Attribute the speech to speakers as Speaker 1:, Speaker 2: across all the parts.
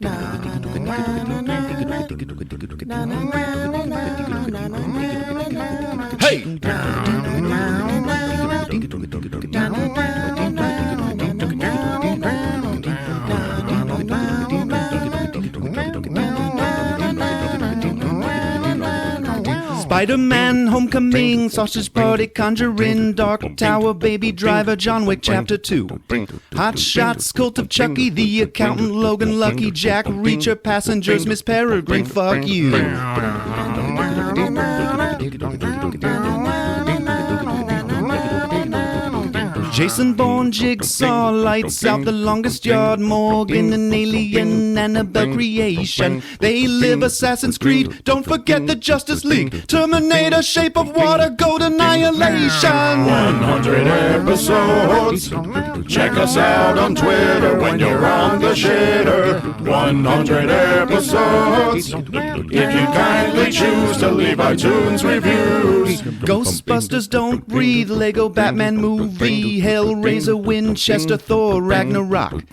Speaker 1: Hey!
Speaker 2: Spider-Man, Homecoming, Sausage Party, Conjuring, Dark Tower, Baby Driver, John Wick, Chapter 2. Hot Shots, Cult of Chucky, The Accountant, Logan, Lucky, Jack Reacher, Passengers, Miss Peregrine, fuck you. Jason Bourne, Jigsaw, Lights Out, The Longest Yard, Morgan, an Alien, Annabelle Creation. They live Assassin's Creed, don't forget the Justice League, Terminator, Shape of Water, Gold Annihilation.
Speaker 1: 100 episodes. Check us out on Twitter when you're on the shitter. 100 episodes. If you kindly choose to leave iTunes reviews.
Speaker 2: Ghostbusters Don't Breathe, Lego Batman Movie, Hellraiser, Winchester, Thor, Ragnarok.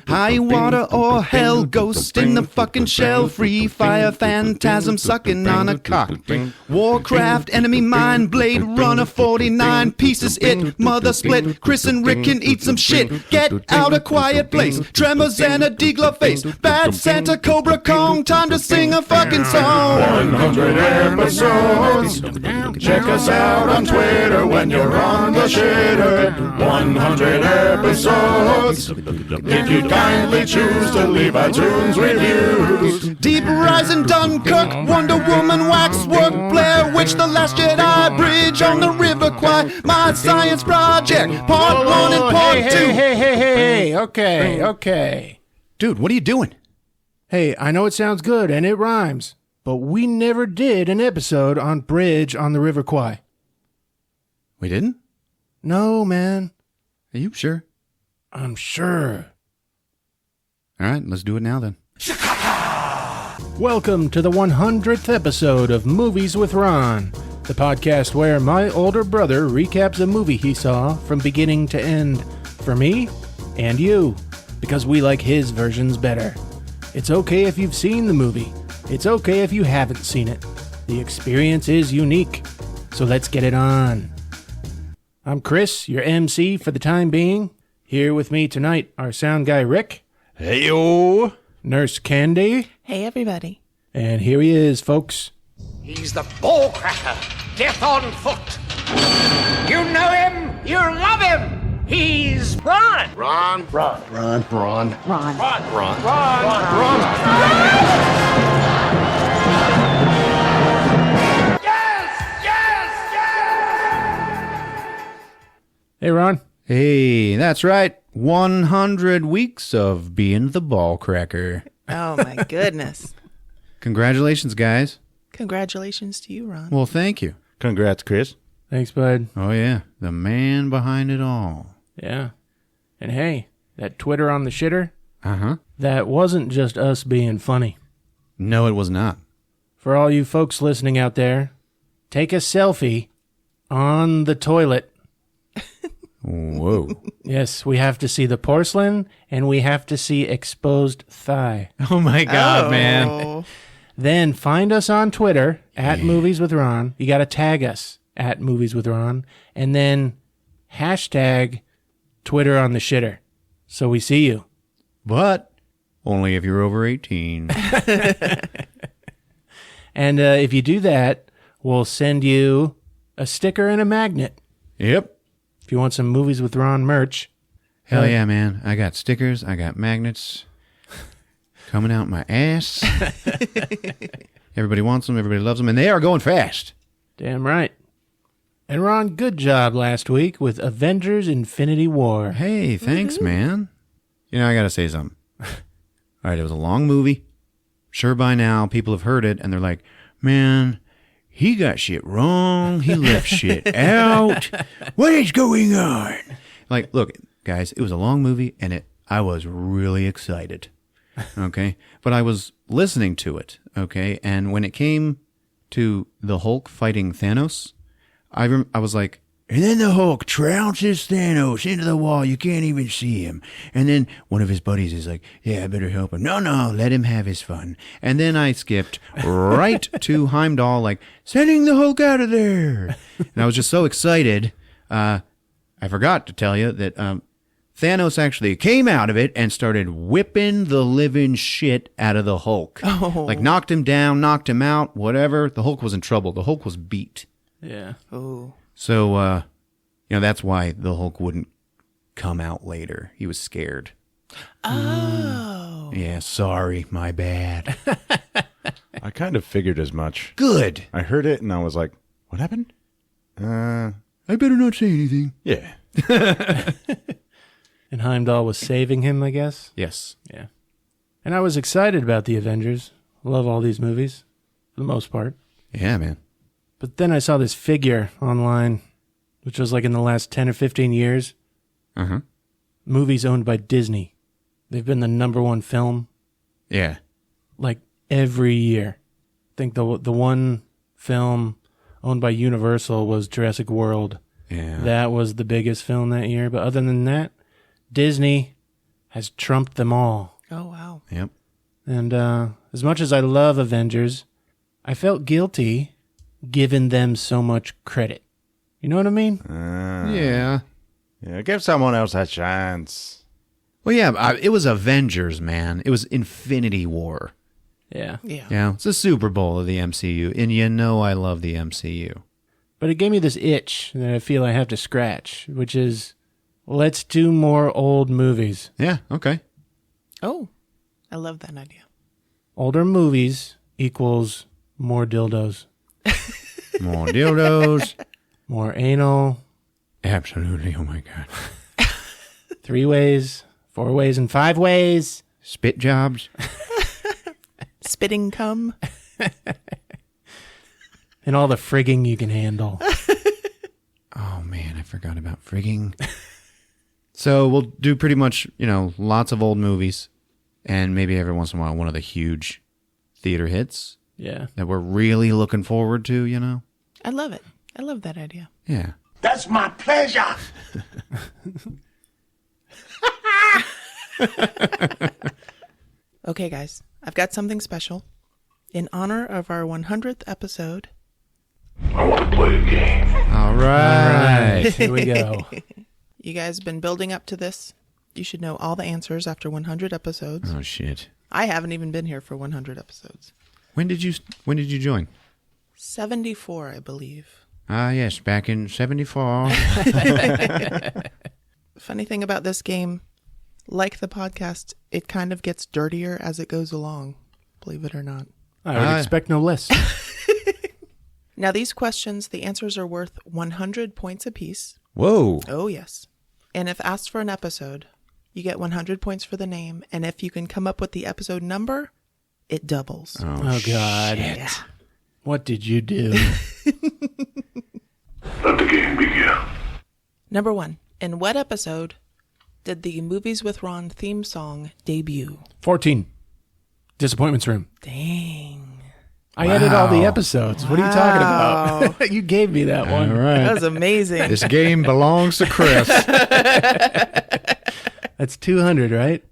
Speaker 2: High Water or Hell, Ghost in the fucking Shell, Free Fire, Phantasm sucking on a cock. Warcraft, Enemy Mine, Blade Runner 49, Pieces It, Mother Split, Chris and Rick can eat some shit. Get Out a Quiet Place, Tremors and a D-Glove Face, Bad Santa, Cobra Kong, time to sing a fucking song.
Speaker 1: 100 episodes. Check us out on Twitter when you're on the shitter. 100 episodes. If you kindly choose to leave iTunes reviews.
Speaker 2: Deep Rising, Dunkirk, Wonder Woman, Waxwork, Blair Witch, The Last Jedi, Bridge on the River Kwai, My Science Project, Part 1 and Part 2.
Speaker 3: Hey, okay.
Speaker 2: Dude, what are you doing?
Speaker 3: Hey, I know it sounds good and it rhymes, but we never did an episode on Bridge on the River Kwai.
Speaker 2: We didn't?
Speaker 3: No, man.
Speaker 2: Are you sure?
Speaker 3: I'm sure.
Speaker 2: All right, let's do it now then.
Speaker 3: Welcome to the 100th episode of Movies with Ron, the podcast where my older brother recaps a movie he saw from beginning to end for me and you, because we like his versions better. It's okay if you've seen the movie. It's okay if you haven't seen it. The experience is unique, so let's get it on. I'm Chris, your MC for the time being. Here with me tonight are sound guy Rick.
Speaker 1: Hey-o.
Speaker 3: Nurse Candy.
Speaker 4: Hey, everybody.
Speaker 3: And here he is, folks.
Speaker 5: He's the ball cracker, death on foot. You know him, you love him. He's Ron.
Speaker 1: Ron.
Speaker 3: Hey, Ron.
Speaker 2: Hey, that's right. 100 weeks of being the ball cracker.
Speaker 4: Oh, my goodness.
Speaker 2: Congratulations, guys.
Speaker 4: Congratulations to you, Ron.
Speaker 2: Well, thank you.
Speaker 1: Congrats, Chris.
Speaker 3: Thanks, bud.
Speaker 2: Oh, yeah. The man behind it all.
Speaker 3: Yeah. And hey, that Twitter on the shitter,
Speaker 2: Uh-huh.
Speaker 3: that wasn't just us being funny.
Speaker 2: No, it was not.
Speaker 3: For all you folks listening out there, take a selfie on the toilet.
Speaker 2: Whoa.
Speaker 3: Yes, we have to see the porcelain, and we have to see exposed thigh.
Speaker 2: Oh, my God, man.
Speaker 3: Then find us on Twitter, at Movies with Ron. You got to tag us, at Movies with Ron. And then hashtag Twitter on the shitter. So we see you.
Speaker 2: But only if you're over 18.
Speaker 3: And if you do that, we'll send you a sticker and a magnet.
Speaker 2: Yep.
Speaker 3: If you want some Movies with Ron merch.
Speaker 2: Hell yeah, man. I got stickers. I got magnets coming out my ass. Everybody wants them. Everybody loves them. And they are going fast.
Speaker 3: Damn right. And Ron, good job last week with Avengers Infinity War.
Speaker 2: Hey, thanks, man. You know, I got to say something. All right, it was a long movie. Sure, by now, people have heard it, and they're like, man, he got shit wrong. He left shit out. What is going on? Like, look, guys, it was a long movie, and I was really excited. Okay? But I was listening to it, okay? And when it came to the Hulk fighting Thanos, I was like, And then the Hulk trounces Thanos into the wall. You can't even see him. And then one of his buddies is like, yeah, I better help him. No, let him have his fun. And then I skipped right to Heimdall, like, sending the Hulk out of there. And I was just so excited. I forgot to tell you that Thanos actually came out of it and started whipping the living shit out of the Hulk.
Speaker 4: Oh.
Speaker 2: Like, knocked him down, knocked him out, whatever. The Hulk was in trouble. The Hulk was beat.
Speaker 3: Yeah.
Speaker 4: Oh.
Speaker 2: So, that's why the Hulk wouldn't come out later. He was scared.
Speaker 4: Oh.
Speaker 2: Yeah, sorry, my bad.
Speaker 1: I kind of figured as much.
Speaker 2: Good.
Speaker 1: I heard it and I was like, what happened?
Speaker 2: I better not say anything.
Speaker 1: Yeah.
Speaker 3: And Heimdall was saving him, I guess?
Speaker 2: Yes.
Speaker 3: Yeah. And I was excited about the Avengers. Love all these movies, for the most part.
Speaker 2: Yeah, man.
Speaker 3: But then I saw this figure online, which was like in the last 10 or 15 years.
Speaker 2: Uh-huh.
Speaker 3: Movies owned by Disney. They've been the number one film,
Speaker 2: Yeah.
Speaker 3: like, every year. I think the one film owned by Universal was Jurassic World.
Speaker 2: Yeah.
Speaker 3: That was the biggest film that year. But other than that, Disney has trumped them all.
Speaker 4: Oh, wow.
Speaker 2: Yep.
Speaker 3: And as much as I love Avengers, I felt guilty giving them so much credit. You know what I mean?
Speaker 2: Yeah.
Speaker 1: Yeah, give someone else a chance.
Speaker 2: Well, yeah, it was Avengers, man. It was Infinity War.
Speaker 3: Yeah.
Speaker 4: Yeah.
Speaker 2: Yeah, it's the Super Bowl of the MCU, and you know I love the MCU.
Speaker 3: But it gave me this itch that I feel I have to scratch, which is, let's do more old movies.
Speaker 2: Yeah, okay.
Speaker 4: Oh, I love that idea.
Speaker 3: Older movies equals more dildos.
Speaker 2: More dildos.
Speaker 3: More anal,
Speaker 2: Absolutely, oh my God.
Speaker 3: 3 ways, 4 ways, and 5 ways.
Speaker 2: Spit jobs.
Speaker 4: Spitting cum.
Speaker 3: And all the frigging you can handle.
Speaker 2: Oh, man, I forgot about frigging. So we'll do pretty much, lots of old movies, and maybe every once in a while one of the huge theater hits
Speaker 3: Yeah.
Speaker 2: that we're really looking forward to,
Speaker 4: I love it. I love that idea.
Speaker 2: Yeah.
Speaker 5: That's my pleasure.
Speaker 4: Okay, guys, I've got something special. In honor of our 100th episode,
Speaker 5: I want to play a game.
Speaker 2: All right.
Speaker 3: Here we go.
Speaker 4: you guys have been building up to this. You should know all the answers after 100 episodes.
Speaker 2: Oh, shit.
Speaker 4: I haven't even been here for 100 episodes.
Speaker 2: When did you join?
Speaker 4: 74, I believe.
Speaker 2: Ah, yes, back in 74.
Speaker 4: Funny thing about this game, like the podcast, it kind of gets dirtier as it goes along, believe it or not.
Speaker 3: I would expect no less.
Speaker 4: Now, these questions, the answers are worth 100 points apiece.
Speaker 2: Whoa.
Speaker 4: Oh, yes. And if asked for an episode, you get 100 points for the name. And if you can come up with the episode number, it doubles.
Speaker 3: Oh, God.
Speaker 4: Yeah.
Speaker 3: What did you do?
Speaker 5: Let the game begin.
Speaker 4: Number 1. In what episode did the Movies with Ron theme song debut?
Speaker 3: 14. Disappointments Room.
Speaker 4: Dang.
Speaker 3: I edit all the episodes. What are you talking about? You gave me that one.
Speaker 2: All right.
Speaker 4: That was amazing.
Speaker 2: This game belongs to Chris.
Speaker 3: That's 200, right?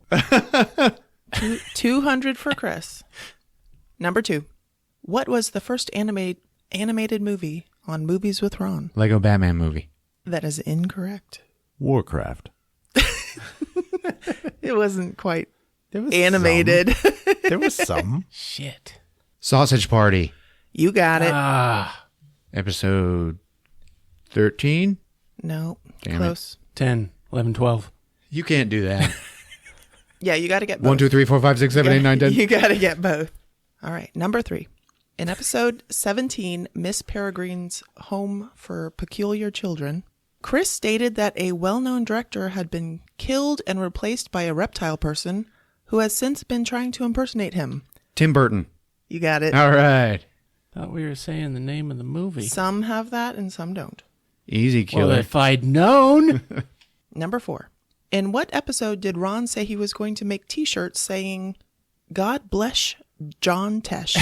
Speaker 4: 200 for Chris. Number 2. What was the first animated movie on Movies with Ron?
Speaker 2: Lego Batman movie.
Speaker 4: That is incorrect.
Speaker 1: Warcraft.
Speaker 4: It wasn't quite
Speaker 1: There was
Speaker 4: animated.
Speaker 1: There was some.
Speaker 3: Shit.
Speaker 2: Sausage Party.
Speaker 4: You got it.
Speaker 3: Ah.
Speaker 2: Episode 13?
Speaker 4: No,
Speaker 2: Damn it.
Speaker 4: close.
Speaker 3: 10, 11, 12.
Speaker 2: You can't do that.
Speaker 4: Yeah, you got to get both.
Speaker 2: 1, 2, 3, 4, 5, 6, 7, 8, 9, 10.
Speaker 4: You got to get both. All right, number 3. In episode 17, Miss Peregrine's Home for Peculiar Children, Chris stated that a well-known director had been killed and replaced by a reptile person who has since been trying to impersonate him.
Speaker 2: Tim Burton.
Speaker 4: You got it.
Speaker 2: All right.
Speaker 3: Thought we were saying the name of the movie.
Speaker 4: Some have that and some don't.
Speaker 2: Easy
Speaker 3: Well,
Speaker 2: killer.
Speaker 3: if I'd known.
Speaker 4: Number 4. In what episode did Ron say he was going to make t-shirts saying, God bless John Tesh?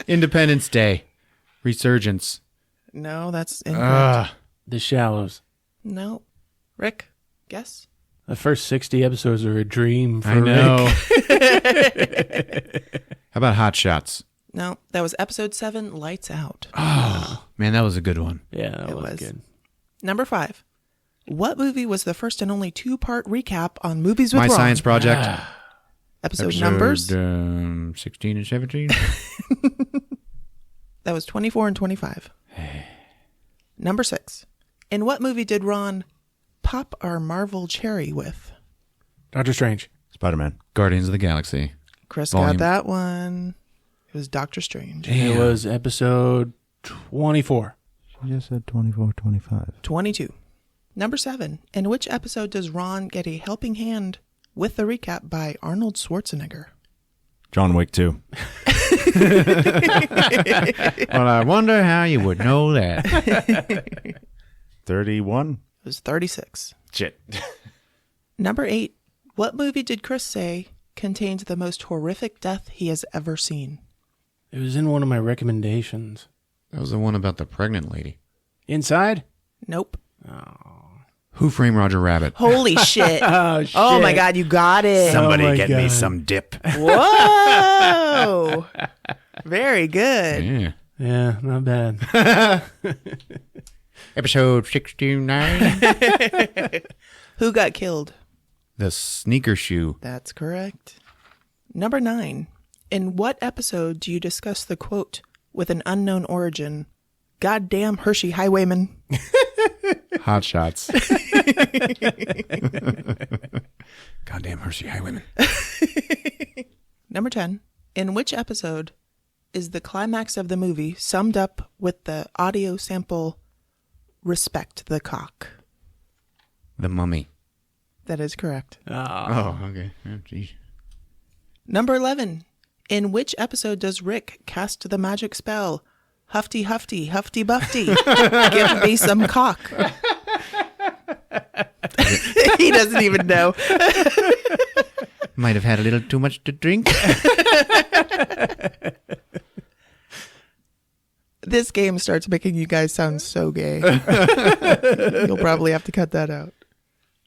Speaker 2: Independence Day. Resurgence.
Speaker 4: No, that's incorrect.
Speaker 3: The Shallows.
Speaker 4: No. Rick, guess?
Speaker 3: The first 60 episodes are a dream for
Speaker 1: I know.
Speaker 3: Rick.
Speaker 1: How about Hot Shots?
Speaker 4: No, that was episode 7, Lights Out.
Speaker 1: Oh, man, that was a good one.
Speaker 3: Yeah, that
Speaker 4: It
Speaker 3: was
Speaker 4: was.
Speaker 3: good.
Speaker 4: Number 5. What movie was the first and only 2-part recap on Movies with
Speaker 1: My
Speaker 4: Ron?
Speaker 1: Science Project.
Speaker 4: Episode numbers?
Speaker 1: 16 and 17.
Speaker 4: That was 24 and 25. Number 6. In what movie did Ron pop our Marvel cherry with?
Speaker 3: Doctor Strange.
Speaker 1: Spider-Man. Guardians of the Galaxy.
Speaker 4: Chris
Speaker 1: Volume.
Speaker 4: got that one. It was Doctor Strange.
Speaker 3: It was episode 24.
Speaker 1: She just said 24, 25.
Speaker 4: 22. Number 7. In which episode does Ron get a helping hand with the recap by Arnold Schwarzenegger?
Speaker 1: John Wick 2. Well, I wonder how you would know that. 31?
Speaker 4: It was 36.
Speaker 1: Shit.
Speaker 4: Number 8. What movie did Chris say contains the most horrific death he has ever seen?
Speaker 3: It was in one of my recommendations.
Speaker 1: That was the one about the pregnant lady.
Speaker 3: Inside?
Speaker 4: Nope.
Speaker 1: Who Framed Roger Rabbit?
Speaker 4: Holy shit.
Speaker 3: Oh, shit.
Speaker 4: Oh my God, you got it.
Speaker 1: Somebody
Speaker 3: my
Speaker 1: get me
Speaker 3: God.
Speaker 1: some dip.
Speaker 4: Whoa. Very good.
Speaker 1: Yeah.
Speaker 3: Yeah, not bad.
Speaker 1: Episode 69.
Speaker 4: Who got killed?
Speaker 1: The sneaker shoe.
Speaker 4: That's correct. Number 9. In what episode do you discuss the quote with an unknown origin? Goddamn Hershey Highwayman.
Speaker 1: Hot Shots. Goddamn Hershey Highwayman.
Speaker 4: Number 10. In which episode is the climax of the movie summed up with the audio sample Respect the Cock?
Speaker 1: The Mummy.
Speaker 4: That is correct.
Speaker 1: Oh, okay. Oh, geez.
Speaker 4: Number 11. In which episode does Rick cast the magic spell Huffty Huffty Huffty Buffty? Give me some cock. He doesn't even know.
Speaker 1: Might have had a little too much to drink.
Speaker 4: This game starts making you guys sound so gay. You'll probably have to cut that out.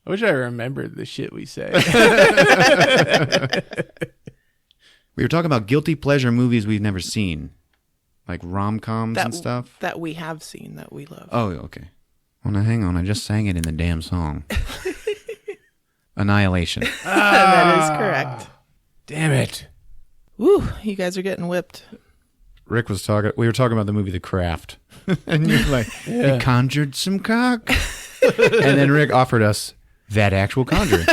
Speaker 3: I wish I remembered the shit we say.
Speaker 1: We were talking about guilty pleasure movies we've never seen. Like rom-coms and stuff.
Speaker 4: That we have seen, that we love.
Speaker 1: Oh, okay. Well, now hang on. I just sang it in the damn song. Annihilation.
Speaker 4: That is correct.
Speaker 3: Damn it.
Speaker 4: Woo, you guys are getting whipped.
Speaker 1: Rick was talking. We were talking about the movie The Craft. And you're like,
Speaker 3: Yeah.
Speaker 1: He conjured some cock. And then Rick offered us that actual conjuring.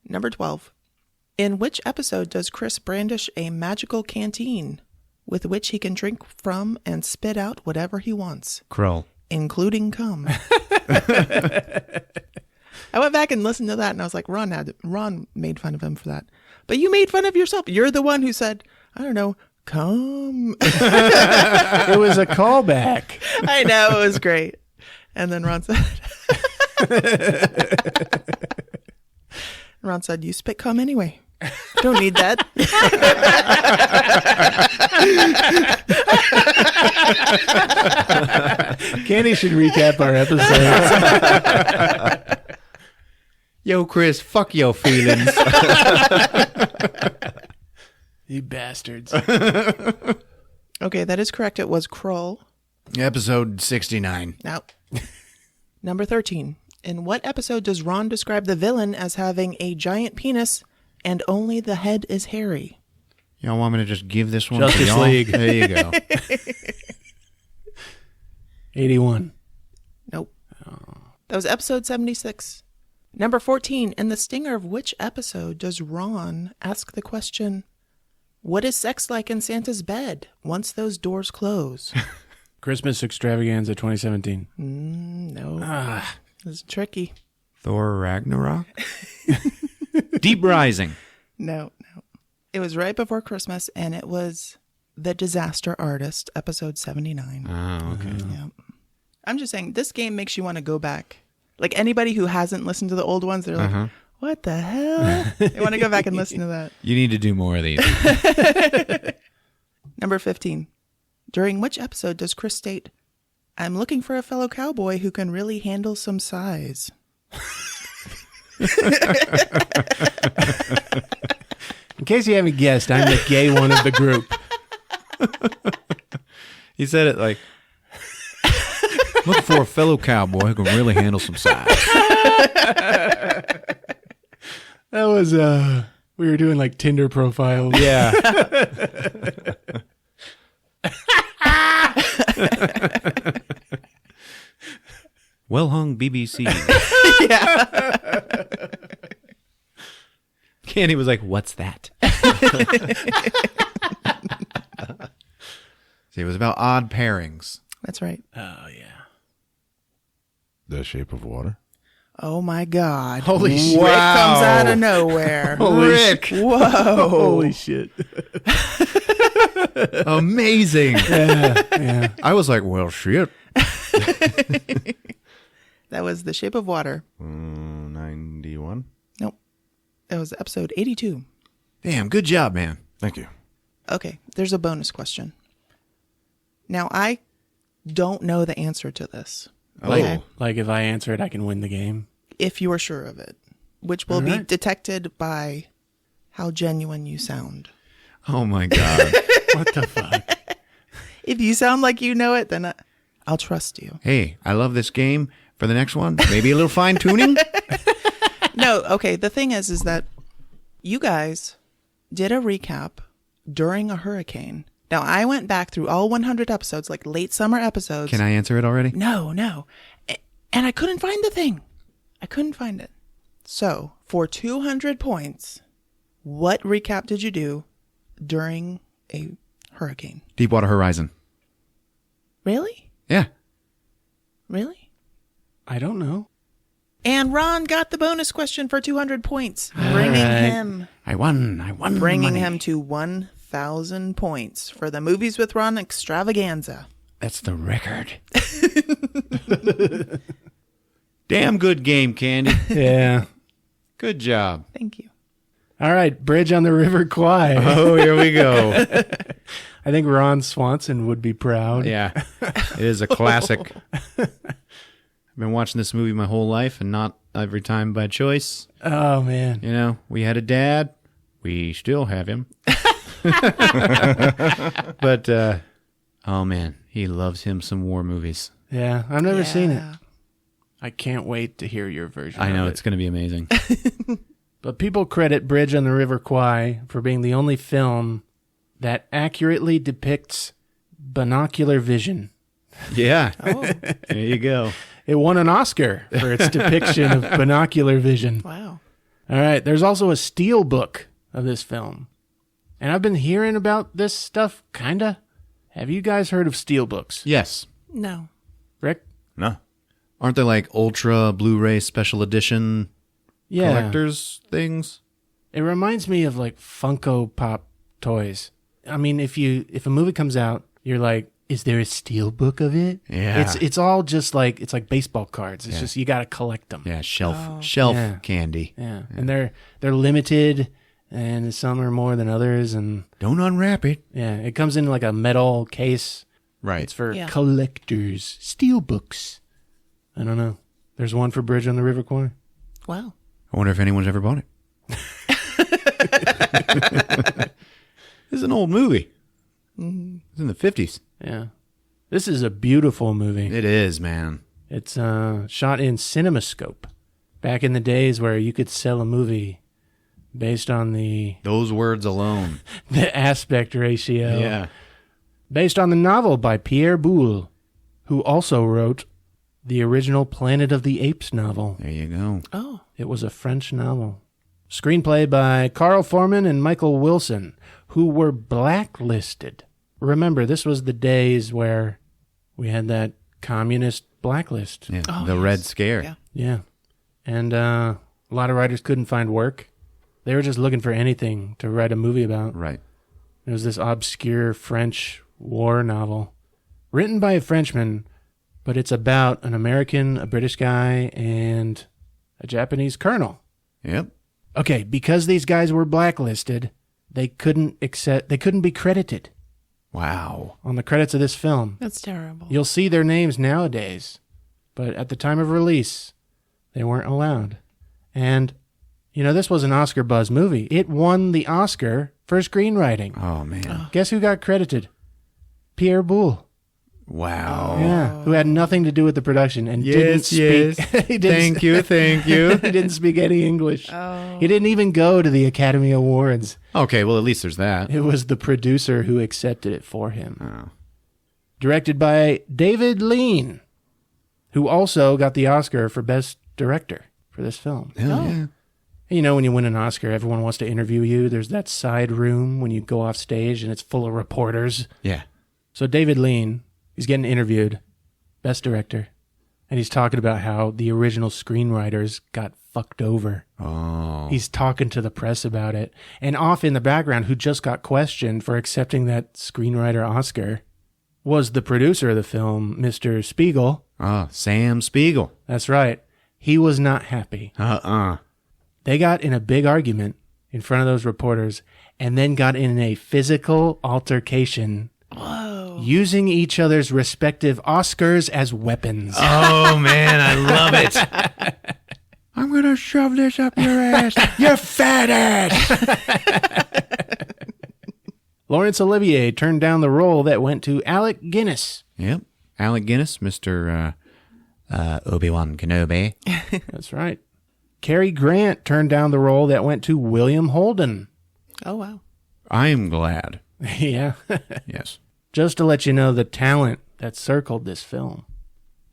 Speaker 4: Number 12. In which episode does Chris brandish a magical canteen with which he can drink from and spit out whatever he wants,
Speaker 1: Krull.
Speaker 4: including cum? I went back and listened to that and I was like, Ron made fun of him for that. But you made fun of yourself. You're the one who said, I don't know, cum.
Speaker 3: It was a callback.
Speaker 4: I know, it was great. And then Ron said, you spit cum anyway. Don't need that.
Speaker 3: Candy should recap our episodes.
Speaker 1: Yo, Chris, fuck your feelings.
Speaker 3: You bastards.
Speaker 4: Okay, that is correct. It was Krull.
Speaker 1: Episode 69.
Speaker 4: Now, number 13. In what episode does Ron describe the villain as having a giant penis and only the head is hairy?
Speaker 1: Y'all want me to just give this one
Speaker 3: Justice
Speaker 1: to y'all?
Speaker 3: League.
Speaker 1: There you go.
Speaker 3: 81.
Speaker 4: Nope. That was episode 76. Number 14. In the stinger of which episode does Ron ask the question, what is sex like in Santa's bed once those doors close?
Speaker 3: Christmas Extravaganza 2017.
Speaker 4: No. This is tricky.
Speaker 1: Thor Ragnarok? Deep Rising.
Speaker 4: No. It was right before Christmas, and it was The Disaster Artist, episode 79.
Speaker 1: Oh, okay.
Speaker 4: Yeah. I'm just saying, this game makes you want to go back. Like, anybody who hasn't listened to the old ones, they're like, what the hell? They want to go back and listen to that.
Speaker 1: You need to do more of these.
Speaker 4: Number 15. During which episode does Chris state, "I'm looking for a fellow cowboy who can really handle some size"?
Speaker 3: In case you haven't guessed, I'm the gay one of the group.
Speaker 1: He said it like, looking for a fellow cowboy who can really handle some size.
Speaker 3: That was, we were doing like Tinder profiles.
Speaker 1: Yeah. Well hung BBC. Candy was like, what's that? See, it was about odd pairings.
Speaker 4: That's right.
Speaker 3: Oh, yeah.
Speaker 2: The Shape of Water.
Speaker 4: Oh my God.
Speaker 3: Holy shit.
Speaker 4: Rick comes out of nowhere.
Speaker 1: Rick!
Speaker 4: Whoa.
Speaker 3: Holy shit.
Speaker 1: Amazing.
Speaker 3: Yeah.
Speaker 1: I was like, well, shit.
Speaker 4: That was The Shape of Water.
Speaker 2: 91.
Speaker 4: Nope. That was episode 82.
Speaker 1: Damn, good job, man.
Speaker 2: Thank you.
Speaker 4: Okay, there's a bonus question. Now, I don't know the answer to this.
Speaker 3: Like if I answer it, I can win the game.
Speaker 4: If you are sure of it, which will
Speaker 3: All
Speaker 4: be
Speaker 3: right.
Speaker 4: detected by how genuine you sound.
Speaker 1: Oh, my God.
Speaker 3: What the fuck?
Speaker 4: If you sound like you know it, then I'll trust you.
Speaker 1: Hey, I love this game. For the next one, maybe a little fine tuning.
Speaker 4: No, okay, the thing is that you guys did a recap during a hurricane. Now, I went back through all 100 episodes, like late summer episodes.
Speaker 1: Can I answer it already?
Speaker 4: No. And I couldn't find the thing. I couldn't find it. So, for 200 points, what recap did you do during a hurricane?
Speaker 1: Deepwater Horizon.
Speaker 4: Really?
Speaker 1: Yeah.
Speaker 4: Really?
Speaker 3: I don't know.
Speaker 4: And Ron got the bonus question for 200 points, bringing him
Speaker 1: I won.
Speaker 4: bringing
Speaker 1: money.
Speaker 4: him to 1,000 points for the Movies with Ron extravaganza.
Speaker 1: That's the record. Damn good game, Candy.
Speaker 3: Yeah.
Speaker 1: Good job.
Speaker 4: Thank you.
Speaker 3: All right, Bridge on the River Kwai.
Speaker 1: Oh, here we go.
Speaker 3: I think Ron Swanson would be proud.
Speaker 1: Yeah, it is a classic. I've been watching this movie my whole life and not every time by choice.
Speaker 3: Oh, man.
Speaker 1: You know, we had a dad. We still have him. But, oh man, he loves him some war movies.
Speaker 3: Yeah, I've never seen it.
Speaker 4: Yeah.
Speaker 3: I can't wait to hear your version
Speaker 1: I know,
Speaker 3: of it.
Speaker 1: it's going to be amazing.
Speaker 3: But people credit Bridge on the River Kwai for being the only film that accurately depicts binocular vision.
Speaker 1: Yeah.
Speaker 4: Oh,
Speaker 1: There you go.
Speaker 3: It won an Oscar for its depiction of binocular vision.
Speaker 4: wow.
Speaker 3: All right, there's also a steel book of this film. And I've been hearing about this stuff, kinda. Have you guys heard of steel books?
Speaker 1: Yes.
Speaker 4: No.
Speaker 3: Rick?
Speaker 2: No.
Speaker 1: Aren't they like Ultra Blu-ray Special Edition
Speaker 3: Yeah.
Speaker 1: collectors things?
Speaker 3: It reminds me of like Funko Pop toys. I mean, if a movie comes out, you're like, is there a steel book of it?
Speaker 1: Yeah.
Speaker 3: It's all just like, it's like baseball cards. It's
Speaker 1: Yeah.
Speaker 3: just, you got to collect them.
Speaker 1: Yeah, shelf
Speaker 3: Yeah.
Speaker 1: candy.
Speaker 3: Yeah. And they're limited, and some are more than others. And
Speaker 1: Don't unwrap it.
Speaker 3: yeah, it comes in like a metal case.
Speaker 1: Right.
Speaker 3: It's for
Speaker 4: Yeah.
Speaker 3: collectors. Steel books. I don't know. There's one for Bridge on the River Kwai.
Speaker 4: Wow.
Speaker 1: I wonder if anyone's ever bought it. This is an old movie. It's in the 50s.
Speaker 3: Yeah. This is a beautiful movie.
Speaker 1: It is, man.
Speaker 3: It's shot in CinemaScope. Back in the days where you could sell a movie based on the
Speaker 1: Those words alone.
Speaker 3: aspect ratio.
Speaker 1: Yeah.
Speaker 3: Based on the novel by Pierre Boulle, who also wrote the original Planet of the Apes novel.
Speaker 1: There you go.
Speaker 4: Oh.
Speaker 3: It was a French novel. Screenplay by Carl Foreman and Michael Wilson, who were blacklisted. Remember, this was the days where we had that communist blacklist.
Speaker 1: Yeah.
Speaker 4: Oh,
Speaker 1: the
Speaker 4: yes.
Speaker 1: Red Scare.
Speaker 4: Yeah.
Speaker 3: Yeah. And a lot of writers couldn't find work. They were just looking for anything to write a movie about.
Speaker 1: Right.
Speaker 3: It was this obscure French war novel written by a Frenchman, but it's about an American, a British guy, and a Japanese colonel.
Speaker 1: Yep.
Speaker 3: Okay, because these guys were blacklisted, they couldn't be credited.
Speaker 1: Wow.
Speaker 3: on the credits of this film.
Speaker 4: That's terrible.
Speaker 3: You'll see their names nowadays, but at the time of release, they weren't allowed. And, this was an Oscar buzz movie. It won the Oscar for screenwriting.
Speaker 1: Oh, man.
Speaker 3: Guess who got credited? Pierre Boulle.
Speaker 1: Wow.
Speaker 3: Yeah, who had nothing to do with the production and didn't speak. he didn't,
Speaker 1: Thank you.
Speaker 3: he didn't speak any English. He didn't even go to the Academy Awards.
Speaker 1: Okay, well, at least there's that.
Speaker 3: It was the producer who accepted it for him.
Speaker 1: Oh.
Speaker 3: Directed by David Lean, who also got the Oscar for Best Director for this film.
Speaker 1: Yeah.
Speaker 3: When you win an Oscar, everyone wants to interview you. There's that side room when you go off stage and it's full of reporters.
Speaker 1: Yeah.
Speaker 3: So David Lean, he's getting interviewed, Best Director, and he's talking about how the original screenwriters got fucked over.
Speaker 1: Oh.
Speaker 3: He's talking to the press about it. And off in the background, who just got questioned for accepting that screenwriter Oscar, was the producer of the film, Mr. Spiegel.
Speaker 1: Oh, Sam Spiegel.
Speaker 3: That's right. He was not happy. They got in a big argument in front of those reporters and then got in a physical altercation.
Speaker 4: Whoa.
Speaker 3: Using each other's respective Oscars as weapons.
Speaker 1: Oh, man, I love it. I'm going to shove this up your ass, you fat ass.
Speaker 3: Laurence Olivier turned down the role that went to Alec Guinness.
Speaker 1: Yep. Alec Guinness, Mr. Obi-Wan Kenobi.
Speaker 3: That's right. Cary Grant turned down the role that went to William Holden.
Speaker 4: Oh, wow.
Speaker 1: I am glad.
Speaker 3: Yeah.
Speaker 1: Yes.
Speaker 3: Just to let you know the talent that circled this film,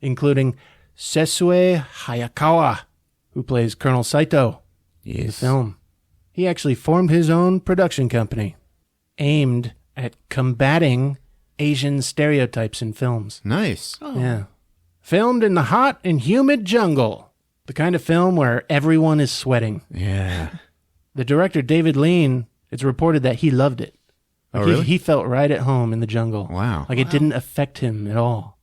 Speaker 3: including Sesue Hayakawa, who plays Colonel Saito in the film. He actually formed his own production company aimed at combating Asian stereotypes in films.
Speaker 1: Nice.
Speaker 4: Oh.
Speaker 3: Yeah. Filmed in the hot and humid jungle, the kind of film where everyone is sweating.
Speaker 1: Yeah.
Speaker 3: The director, David Lean, it's reported that he loved it. Like
Speaker 1: really?
Speaker 3: He felt right at home in the jungle.
Speaker 1: Wow.
Speaker 3: Like it didn't affect him at all.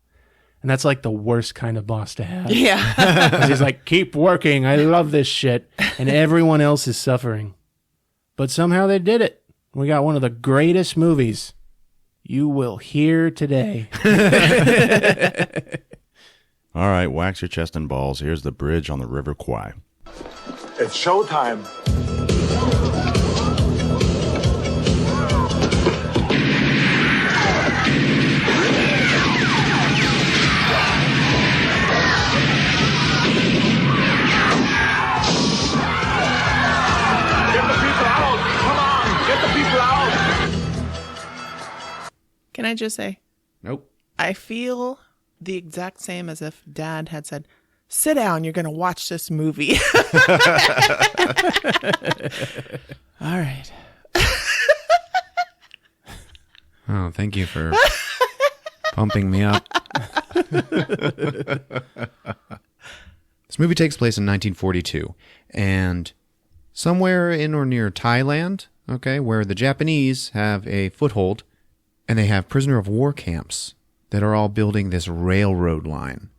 Speaker 3: And that's like the worst kind of boss to have.
Speaker 4: Yeah.
Speaker 3: 'Cause he's like, keep working. I love this shit. And everyone else is suffering. But somehow they did it. We got one of the greatest movies you will hear today.
Speaker 2: All right, wax your chest and balls. Here's the bridge on the River Kwai.
Speaker 6: It's showtime. Get the people out! Come on! Get the people out!
Speaker 4: Can I just say,
Speaker 1: Nope.
Speaker 4: I feel the exact same as if Dad had said, sit down, you're going to watch this movie. All right.
Speaker 1: Oh, thank you for pumping me up. This movie takes place in 1942, and somewhere in or near Thailand, okay, where the Japanese have a foothold, and they have prisoner of war camps that are all building this railroad line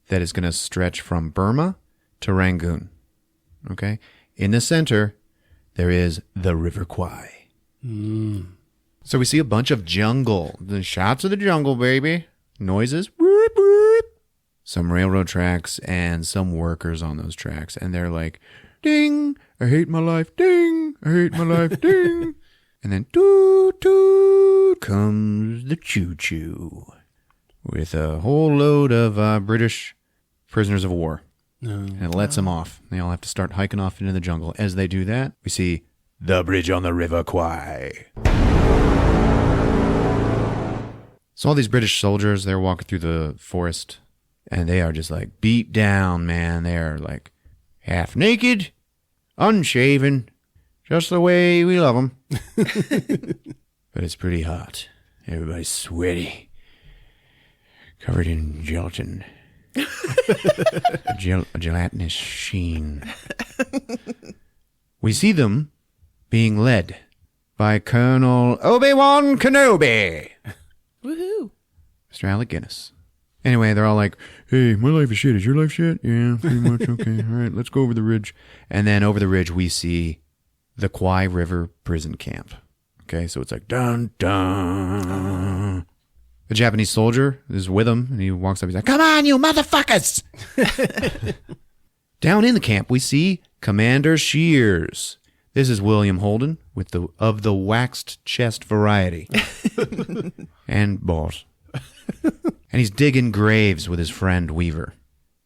Speaker 1: that is going to stretch from Burma to Rangoon. Okay? In the center, there is the River Kwai. So we see a bunch of jungle. The shots of the jungle, baby. Noises. Whoop, whoop. Some railroad tracks and some workers on those tracks. And they're like, ding, I hate my life, ding, I hate my life, ding. And then, toot, toot, comes the choo-choo with a whole load of British prisoners of war. And it lets them off. They all have to start hiking off into the jungle. As they do that, we see the bridge on the River Kwai. So all these British soldiers, they're walking through the forest, and they are just like beat down, man. They are like half naked, unshaven, just the way we love them. But it's pretty hot. Everybody's sweaty, covered in gelatin. A gelatinous sheen. We see them being led by Colonel Obi-Wan Kenobi.
Speaker 4: Woohoo.
Speaker 1: Mr. Alec Guinness. Anyway, they're all like, hey, my life is shit. Is your life shit? Yeah, pretty much. Okay. All right, let's go over the ridge. And then over the ridge, we see the Kwai River prison camp.
Speaker 2: Okay, so it's like, dun, dun. The Japanese soldier is with him, and he walks up. He's like, come on, you motherfuckers! Down in the camp, we see Commander Shears. This is William Holden with the waxed chest variety. And balls. And he's digging graves with his friend Weaver.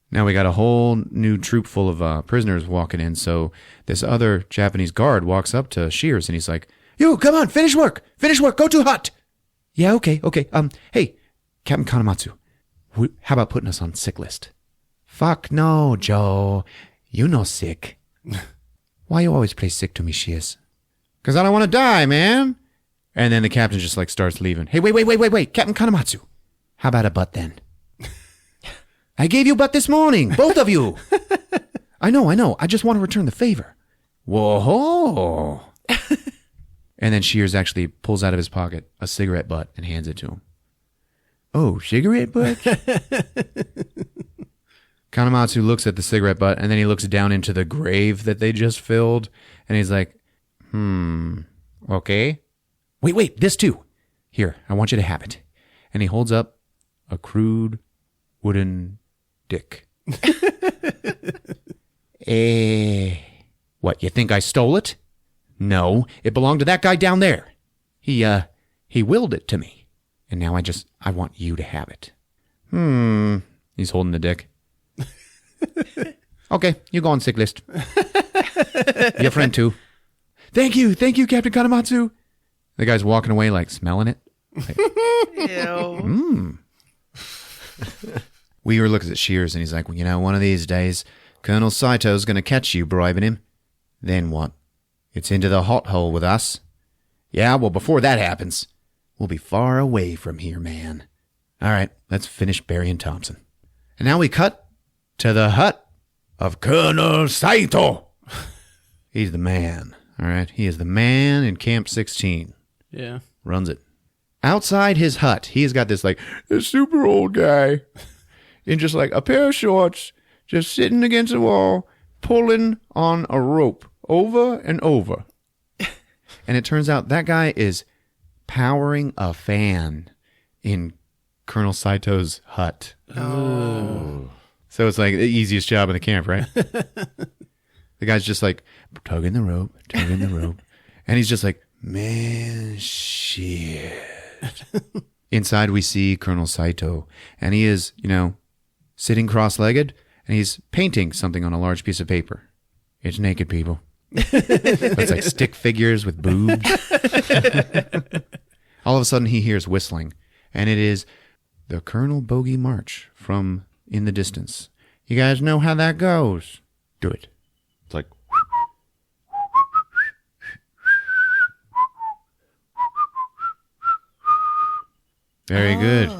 Speaker 2: Now we got a whole new troop full of prisoners walking in, so this other Japanese guard walks up to Shears, and he's like, you, come on, finish work, go to hut. Yeah, okay. Hey, Captain Kanematsu, how about putting us on sick list? Fuck no, Joe. You no sick. Why you always play sick to me, Shears? Because I don't want to die, man. And then the captain just like starts leaving. Hey, wait, Captain Kanematsu. How about a butt then? I gave you butt this morning, both of you. I know. I just want to return the favor. Whoa. And then Shears actually pulls out of his pocket a cigarette butt and hands it to him. Oh, cigarette butt? Kanematsu looks at the cigarette butt, and then he looks down into the grave that they just filled, and he's like, okay. Wait, this too. Here, I want you to have it. And he holds up a crude wooden dick. What, you think I stole it? No, it belonged to that guy down there. He willed it to me. And now I want you to have it. He's holding the dick. Okay, you go on sick list. Your friend too. Thank you, Captain Kanematsu. The guy's walking away like smelling it. Like,
Speaker 4: Ew.
Speaker 2: Weaver looks at Shears and he's like, well, one of these days, Colonel Saito's going to catch you bribing him. Then what? It's into the hot hole with us. Yeah, well, before that happens, we'll be far away from here, man. All right, let's finish burying Thompson. And now we cut to the hut of Colonel Saito. He's the man, all right? He is the man in Camp 16.
Speaker 3: Yeah.
Speaker 2: Runs it. Outside his hut, he has got this super old guy in just like a pair of shorts, just sitting against the wall, pulling on a rope over and over. And it turns out that guy is powering a fan in Colonel Saito's hut. Oh. So it's like the easiest job in the camp, right? The guy's just like tugging the rope. And he's just like, man, shit. Inside we see Colonel Saito, and he is, sitting cross-legged, and he's painting something on a large piece of paper. It's naked people. It's like stick figures with boobs. All of a sudden he hears whistling, and it is the Colonel Bogey March from In the Distance. You guys know how that goes? Do it.
Speaker 1: It's like,
Speaker 2: Very good.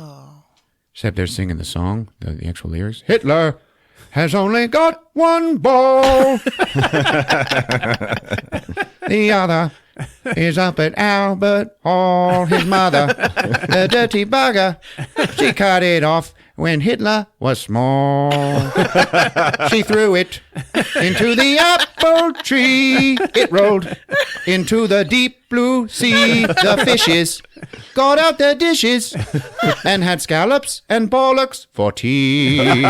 Speaker 2: Except they're singing the song, the actual lyrics. Hitler has only got one ball. The other is up at Albert Hall. His mother, the dirty bugger, she cut it off when Hitler was small. She threw it into the apple tree. It rolled into the deep blue sea. The fishes got out their dishes and had scallops and bollocks for tea.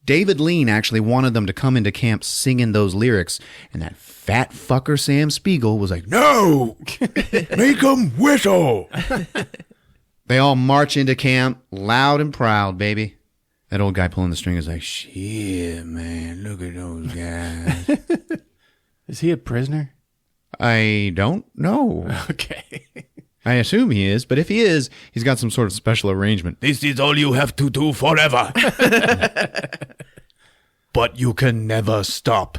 Speaker 2: David Lean actually wanted them to come into camp singing those lyrics, and that fat fucker Sam Spiegel was like, no, make them whistle. They all march into camp, loud and proud, baby. That old guy pulling the string is like, shit, man, look at those guys.
Speaker 3: Is he a prisoner?
Speaker 2: I don't know.
Speaker 3: Okay.
Speaker 2: I assume he is, but if he is, he's got some sort of special arrangement. This is all you have to do forever. But you can never stop.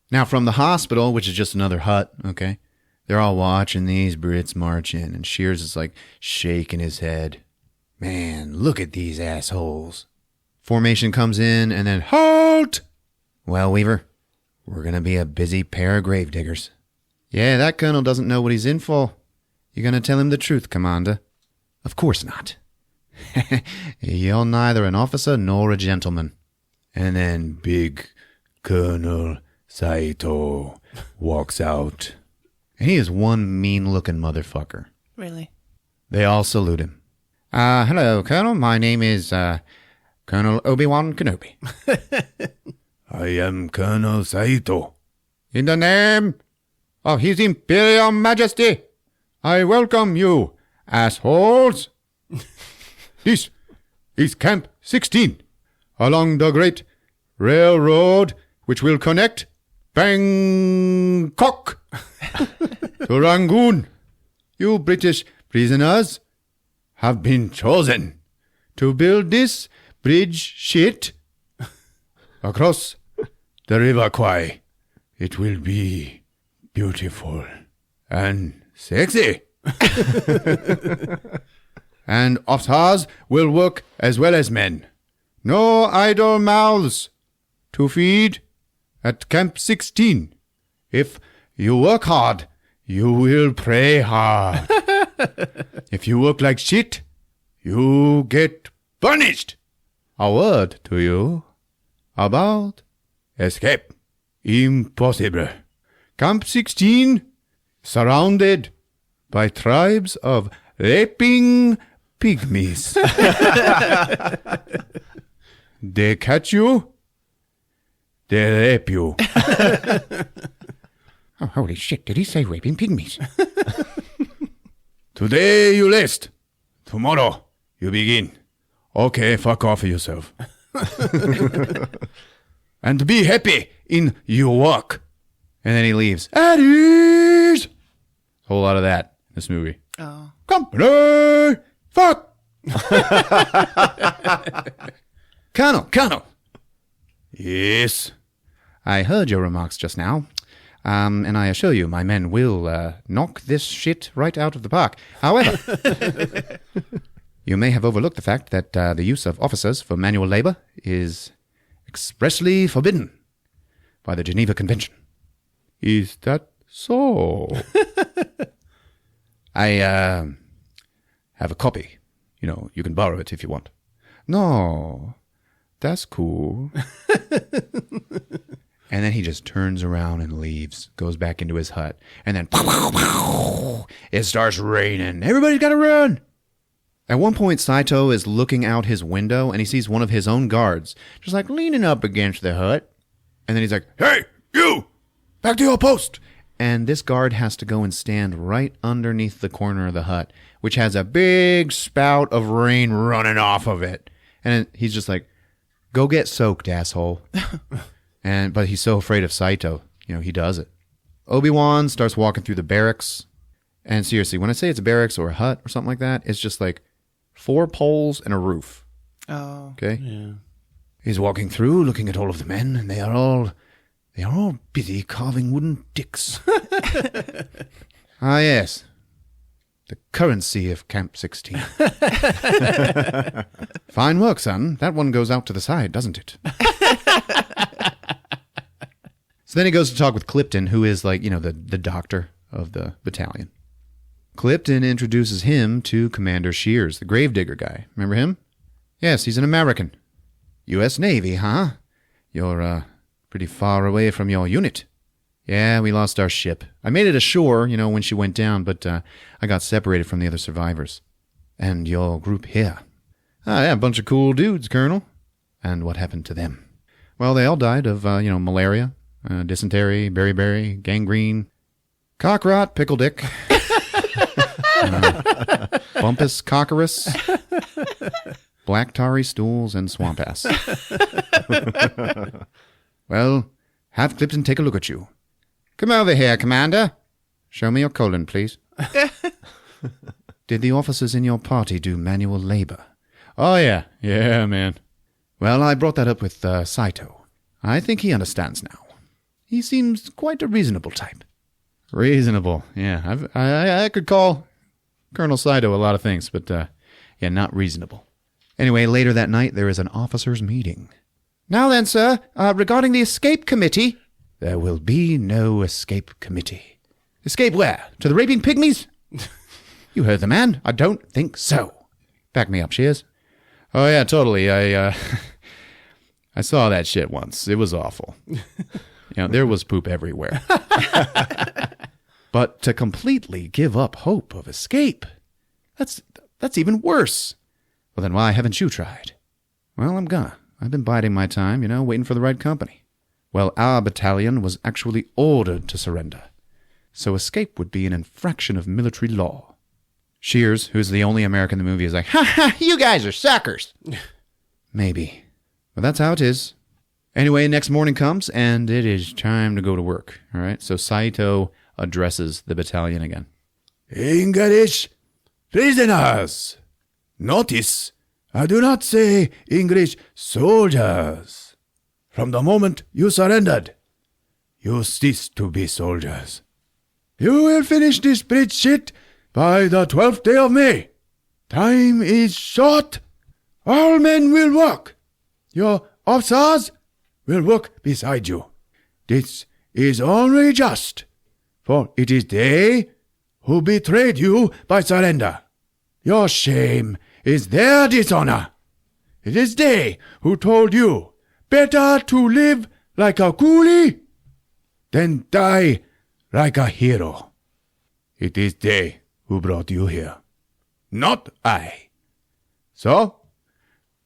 Speaker 2: Now, from the hospital, which is just another hut, okay, they're all watching these Brits march in, and Shears is like shaking his head. Man, look at these assholes. Formation comes in, and then, halt! Well, Weaver, we're going to be a busy pair of gravediggers. Yeah, that colonel doesn't know what he's in for. You going to tell him the truth, Commander? Of course not. You're neither an officer nor a gentleman. And then big Colonel Saito walks out. And he is one mean-looking motherfucker.
Speaker 4: Really?
Speaker 2: They all salute him. Hello, Colonel. My name is, Colonel Obi-Wan Kenobi. I am Colonel Saito. In the name of His Imperial Majesty, I welcome you, assholes. This is Camp 16, along the Great Railroad, which will connect Bangkok to Rangoon. You British prisoners have been chosen to build this bridge shit across the River Kwai. It will be beautiful and sexy. And officers will work as well as men. No idle mouths to feed at Camp 16. If you work hard, you will pray hard. If you work like shit, you get punished. A word to you about escape. Impossible. Camp 16, surrounded by tribes of raping pygmies. They catch you, they rape you. Oh, holy shit, did he say raping pygmies? Today you list. Tomorrow you begin. Okay, fuck off yourself. And be happy in your work. And then he leaves. At ease! A whole lot of that in this movie.
Speaker 4: Oh.
Speaker 2: Company! Fuck! Colonel! Yes? I heard your remarks just now. And I assure you, my men will knock this shit right out of the park. However, you may have overlooked the fact that the use of officers for manual labor is expressly forbidden by the Geneva Convention. Is that so? I have a copy. You know, you can borrow it if you want. No, that's cool. And then he just turns around and leaves, goes back into his hut, and then it starts raining. Everybody's got to run. At one point, Saito is looking out his window, and he sees one of his own guards just like leaning up against the hut. And then he's like, "Hey, you! Back to your post!" And this guard has to go and stand right underneath the corner of the hut, which has a big spout of rain running off of it. And he's just like, "Go get soaked, asshole." But he's so afraid of Saito, he does it. Obi-Wan starts walking through the barracks. And seriously, when I say it's a barracks or a hut or something like that, it's just like 4 poles and a roof.
Speaker 4: Oh.
Speaker 2: Okay?
Speaker 3: Yeah.
Speaker 2: He's walking through, looking at all of the men, and they are all busy carving wooden dicks. Ah, yes. The currency of Camp 16. Fine work, son. That one goes out to the side, doesn't it? So then he goes to talk with Clipton, who is like, the doctor of the battalion. Clipton introduces him to Commander Shears, the gravedigger guy. Remember him? Yes, he's an American. U.S. Navy, huh? You're pretty far away from your unit. Yeah, we lost our ship. I made it ashore, when she went down, but I got separated from the other survivors. And your group here? Ah, yeah, a bunch of cool dudes, Colonel. And what happened to them? Well, they all died of, malaria, dysentery, beriberi, gangrene, cock rot, pickle dick, bumpus cockerus, black tarry stools, and swamp ass. Well, have Clipton take a look at you. Come over here, Commander. Show me your colon, please. Did the officers in your party do manual labor? Oh, yeah. Yeah, man. Well, I brought that up with Saito. I think he understands now. He seems quite a reasonable type. Reasonable, yeah. I could call Colonel Saito a lot of things, but, not reasonable. Anyway, later that night, there is an officers' meeting. Now then, sir, regarding the escape committee... There will be no escape committee. Escape where? To the raping pygmies? You heard the man. I don't think so. Back me up, Shears. Oh, yeah, totally. I saw that shit once. It was awful. You know, there was poop everywhere. But to completely give up hope of escape, that's even worse. Well, then why haven't you tried? Well, I'm gonna. I've been biding my time, waiting for the right company. Well, our battalion was actually ordered to surrender, so escape would be an infraction of military law. Shears, who's the only American in the movie, is like, "Ha ha, you guys are suckers." Maybe. But that's how it is. Anyway, next morning comes, and it is time to go to work. All right, so Saito addresses the battalion again.
Speaker 1: English prisoners. Notice, I do not say English soldiers. From the moment you surrendered, you cease to be soldiers. You will finish this bridge shit by the 12th day of May. Time is short. All men will work. Your officers will work beside you. This is only just, for it is they who betrayed you by surrender. Your shame is their dishonor. It is they who told you better to live like a coolie than die like a hero. It is they who brought you here, not I. So,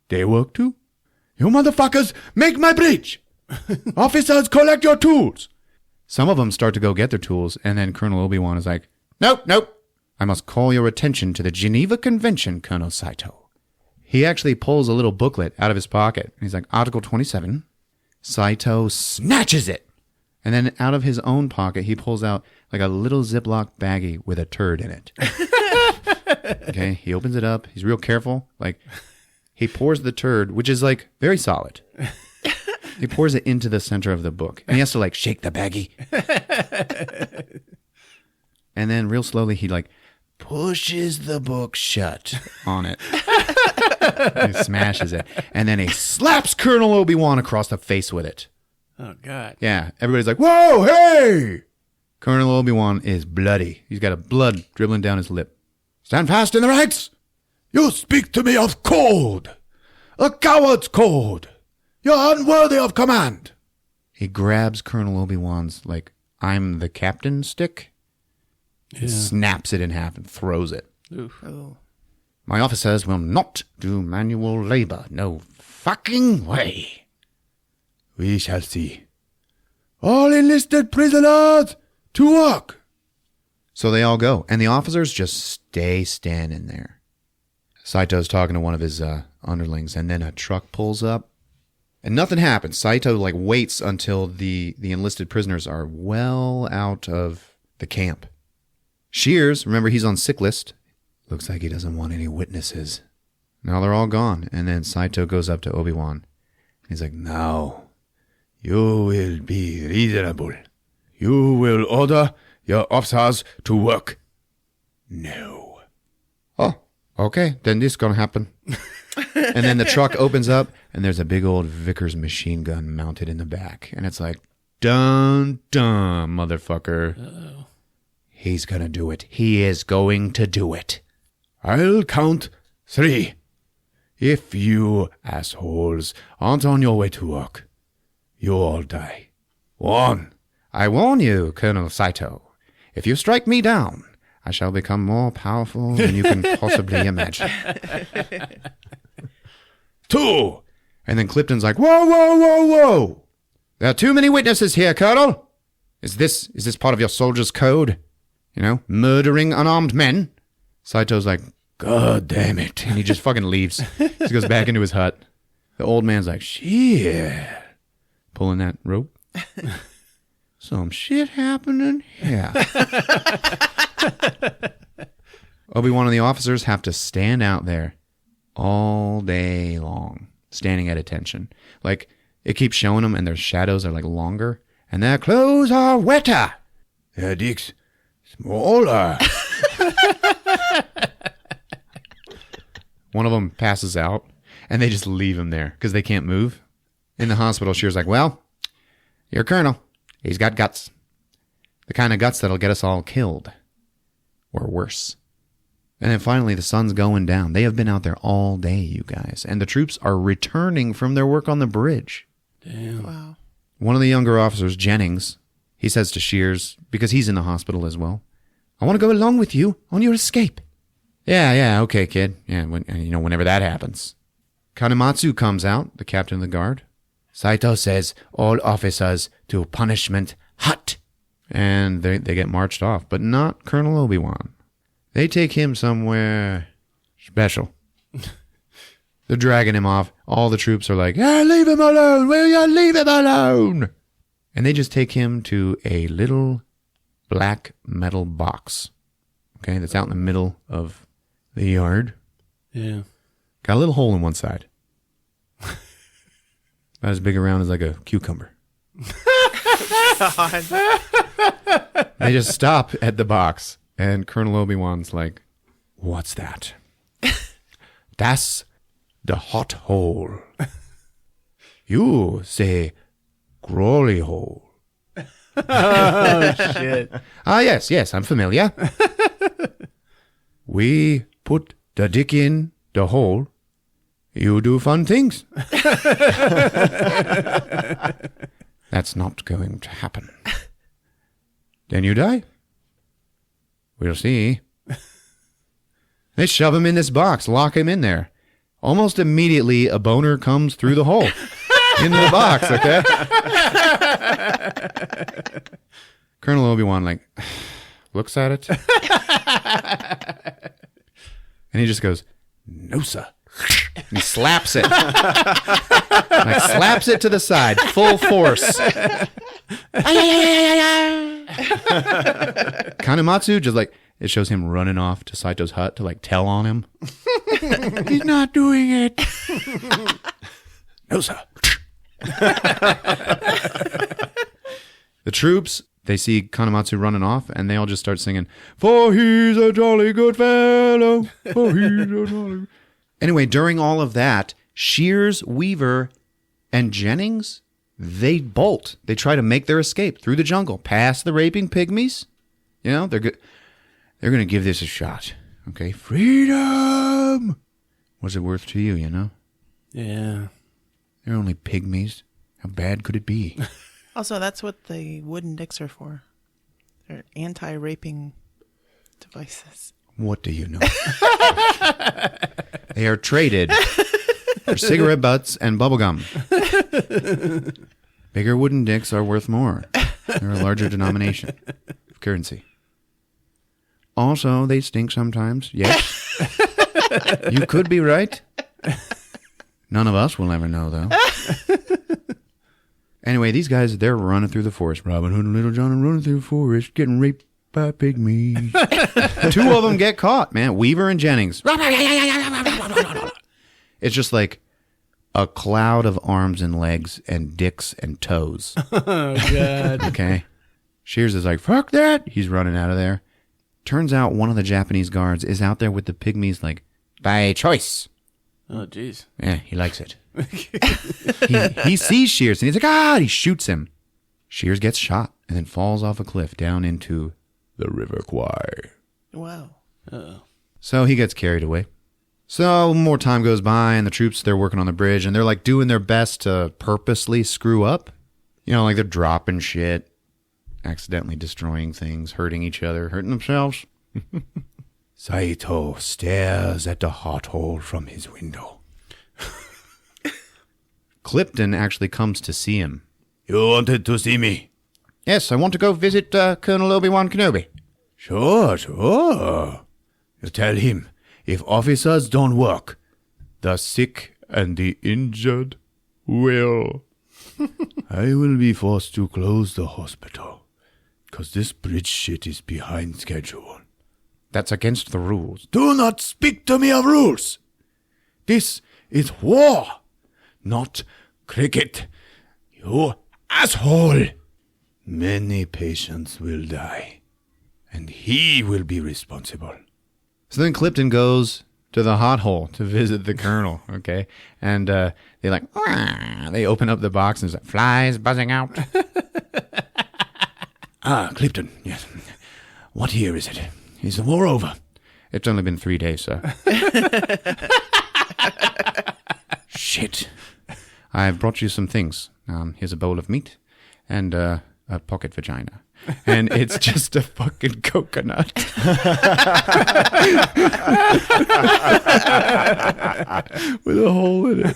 Speaker 1: they work too. You motherfuckers, make my bridge! Officers, collect your tools!
Speaker 2: Some of them start to go get their tools, and then Colonel Obi-Wan is like, Nope. I must call your attention to the Geneva Convention, Colonel Saito. He actually pulls a little booklet out of his pocket. And he's like, Article 27. Saito snatches it. And then out of his own pocket, he pulls out like a little Ziploc baggie with a turd in it. Okay, he opens it up. He's real careful. Like, he pours the turd, which is like very solid. He pours it into the center of the book. And he has to like shake the baggie. And then real slowly he like pushes the book shut on it. He smashes it. And then he slaps Colonel Obi-Wan across the face with it.
Speaker 3: Oh, God.
Speaker 2: Yeah, everybody's like, whoa, hey! Colonel Obi-Wan is bloody. He's got a blood dribbling down his lip.
Speaker 1: Stand fast in the ranks! You speak to me of code! A coward's code! You're unworthy of command!
Speaker 2: He grabs Colonel Obi-Wan's, like, I'm the captain stick. He snaps it in half and throws it.
Speaker 4: Oh.
Speaker 2: My officers will not do manual labor. No fucking way.
Speaker 1: We shall see. All enlisted prisoners to work!
Speaker 2: So they all go, and the officers just stay standing there. Saito's talking to one of his underlings, and then a truck pulls up, and nothing happens. Saito like waits until the enlisted prisoners are well out of the camp. Shears, remember he's on sick list. Looks like he doesn't want any witnesses. Now they're all gone, and then Saito goes up to Obi-Wan. He's like,
Speaker 1: Now, you will be reasonable. You will order your officers to work. No.
Speaker 2: Oh, okay, then this is gonna happen. And then the truck opens up, and there's a big old Vickers machine gun mounted in the back. And it's like, dun, dun, motherfucker. Uh-oh. He's gonna do it. He is going to do it.
Speaker 1: I'll count 3. If you assholes aren't on your way to work, you'll all die. 1.
Speaker 2: I warn you, Colonel Saito. If you strike me down, I shall become more powerful than you can possibly imagine.
Speaker 1: 2.
Speaker 2: And then Clifton's like, whoa. There are too many witnesses here, Colonel. Is this part of your soldier's code? Murdering unarmed men? Saito's like, God damn it. And he just fucking leaves. He goes back into his hut. The old man's like, shit. Pulling that rope. Some shit happening here. Obi-Wan and the officers have to stand out there all day long, standing at attention. Like, it keeps showing them, and their shadows are, like, longer, and their clothes are wetter.
Speaker 1: Their dicks smaller.
Speaker 2: One of them passes out, and they just leave him there, because they can't move. In the hospital, Shear's like, well, your colonel, he's got guts. The kind of guts that'll get us all killed. Or worse. And then finally, the sun's going down. They have been out there all day, you guys. And the troops are returning from their work on the bridge.
Speaker 3: Damn.
Speaker 4: Wow.
Speaker 2: One of the younger officers, Jennings, he says to Shears, because he's in the hospital as well, I want to go along with you on your escape. Yeah, okay, kid. Yeah, whenever that happens. Kanematsu comes out, the captain of the guard. Saito says, all officers to punishment hut. And they get marched off, but not Colonel Obi-Wan. They take him somewhere special. They're dragging him off. All the troops are like, leave him alone. Will you leave him alone? And they just take him to a little black metal box. Okay, that's out in the middle of the yard.
Speaker 3: Yeah.
Speaker 2: Got a little hole in one side. About as big around as like a cucumber. They just stop at the box. And Colonel Obi-Wan's like, what's that? That's the hot hole. You say crawly hole.
Speaker 3: Oh, shit.
Speaker 2: Yes, I'm familiar. We put the dick in the hole. You do fun things. That's not going to happen. Then you die. We'll see. They shove him in this box, lock him in there. Almost immediately, a boner comes through the hole into the box, okay? Colonel Obi-Wan, looks at it. And he just goes, no, sir. And he slaps it. Slaps it to the side, full force. Kanematsu just it shows him running off to Saito's hut to tell on him. He's not doing it. No, sir. The troops, they see Kanematsu running off, and they all just start singing, for he's a jolly good fellow, for he's a jolly... Anyway, during all of that, Shears, Weaver, and Jennings, they bolt. They try to make their escape through the jungle, past the raping pygmies. They're going to give this a shot. Okay, freedom! What's it worth to you,
Speaker 3: Yeah.
Speaker 2: They're only pygmies. How bad could it be?
Speaker 4: Also, that's what the wooden dicks are for. They're anti-raping devices.
Speaker 2: What do you know? They are traded for cigarette butts and bubblegum. Bigger wooden dicks are worth more. They're a larger denomination of currency. Also, they stink sometimes. Yes. You could be right. None of us will ever know, though. Anyway, these guys, they're running through the forest. Robin Hood and Little John are running through the forest, getting raped by pygmies. Two of them get caught, man. Weaver and Jennings. It's just like a cloud of arms and legs and dicks and toes.
Speaker 3: Oh, God.
Speaker 2: Okay. Shears is like, fuck that. He's running out of there. Turns out one of the Japanese guards is out there with the pygmies, by choice.
Speaker 3: Oh, jeez.
Speaker 2: Yeah, he likes it. he sees Shears and he's like, he shoots him. Shears gets shot and then falls off a cliff down into the River Kwai.
Speaker 4: Wow.
Speaker 3: Uh-oh.
Speaker 2: So he gets carried away. So more time goes by and the troops, they're working on the bridge and they're doing their best to purposely screw up. They're dropping shit, accidentally destroying things, hurting each other, hurting themselves. Saito stares at the hot hole from his window. Clipton actually comes to see him. You wanted to see me? Yes, I want to go visit Colonel Obi-Wan Kenobi. Sure. You tell him, if officers don't work, the sick and the injured will. I will be forced to close the hospital, because this bridge shit is behind schedule. That's against the rules. Do not speak to me of rules. This is war, not cricket. You asshole. Many patients will die, and he will be responsible. So then Clipton goes to the hot hole to visit the colonel, okay? And they open up the box and there's flies buzzing out. Clipton, yes. What year is it? Is the war over? It's only been 3 days, sir. Shit. I've brought you some things. Here's a bowl of meat. and a pocket vagina. And it's just a fucking coconut. With a hole in it.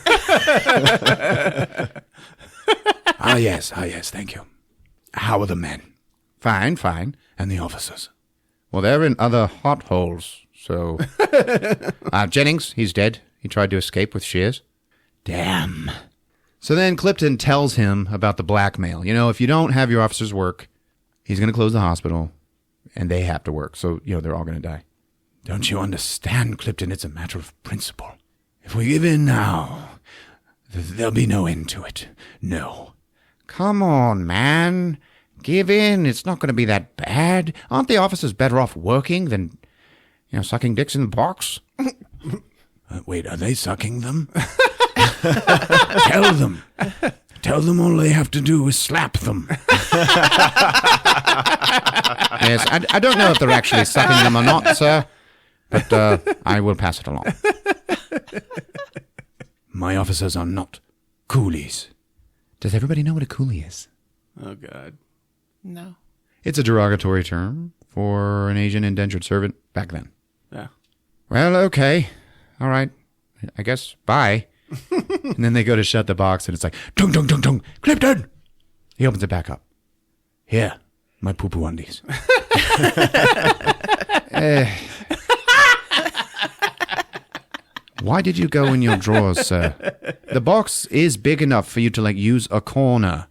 Speaker 2: Ah, yes, thank you. How are the men? Fine. And the officers? Well, they're in other hot holes, so... Jennings, he's dead. He tried to escape with shears. Damn. So then Clifton tells him about the blackmail. You know, if you don't have your officers work, he's going to close the hospital, and they have to work. So, you know, they're all going to die. Don't you understand, Clifton? It's a matter of principle. If we give in now, there'll be no end to it. No. Come on, man. Give in. It's not going to be that bad. Aren't the officers better off working than, you know, sucking dicks in the box? Wait, are they sucking them? Tell them. Tell them all they have to do is slap them. Yes, I don't know if they're actually sucking them or not, sir, but I will pass it along. My officers are not coolies. Does everybody know what a coolie is?
Speaker 3: Oh, God.
Speaker 4: No.
Speaker 2: It's a derogatory term for an Asian indentured servant back then.
Speaker 3: Yeah.
Speaker 2: Well, okay. All right. I guess bye. And then they go to shut the box, and it's like, tung, tung, tung, tung, Clifton! He opens it back up. Here, my poo-poo undies. Why did you go in your drawers, sir? The box is big enough for you to, like, use a corner.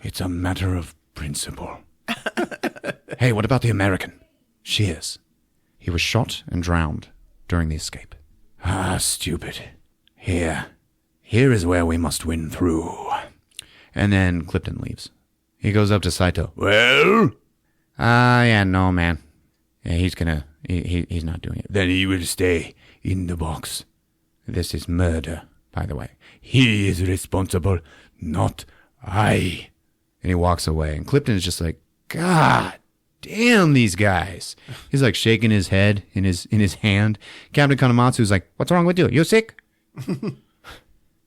Speaker 2: It's a matter of principle. Hey, what about the American? Shears. He was shot and drowned during the escape. Ah, stupid. Here is where we must win through. And then Clifton leaves. He goes up to Saito. Well? Yeah, no, man. Yeah, he's not doing it. Then he will stay in the box. This is murder, by the way. He is responsible, not I. And he walks away. And Clifton is just like, God damn these guys. He's like shaking his head in his hand. Captain Kanematsu's like, what's wrong with you? You sick?